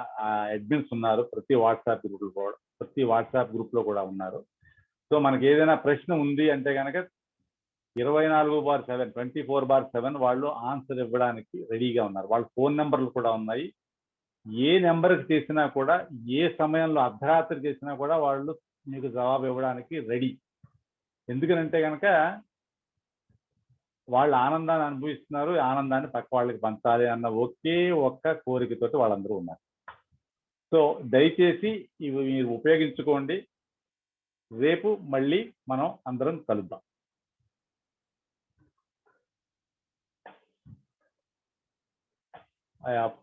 అడ్మిన్స్ ఉన్నారు ప్రతి వాట్సాప్ గ్రూప్లో కూడా ఉన్నారు. సో మనకి ఏదైనా ప్రశ్న ఉంది అంటే కనుక 24/7 24/7 వాళ్ళు ఆన్సర్ ఇవ్వడానికి రెడీగా ఉన్నారు. వాళ్ళ ఫోన్ నెంబర్లు కూడా ఉన్నాయి. ఏ నెంబర్కి చేసినా కూడా, ఏ సమయంలో అర్ధరాత్రి చేసినా కూడా వాళ్ళు మీకు జవాబు ఇవ్వడానికి రెడీ. ఎందుకనంటే కనుక వాళ్ళు ఆనందాన్ని అనుభవిస్తున్నారు, ఆనందాన్ని పక్క వాళ్ళకి పంచాలి అన్న ఒకే ఒక్క కోరికతోటి వాళ్ళందరూ ఉన్నారు. సో దయచేసి ఇవి మీరు ఉపయోగించుకోండి. రేపు మళ్ళీ మనం అందరం కలుద్దాం. I have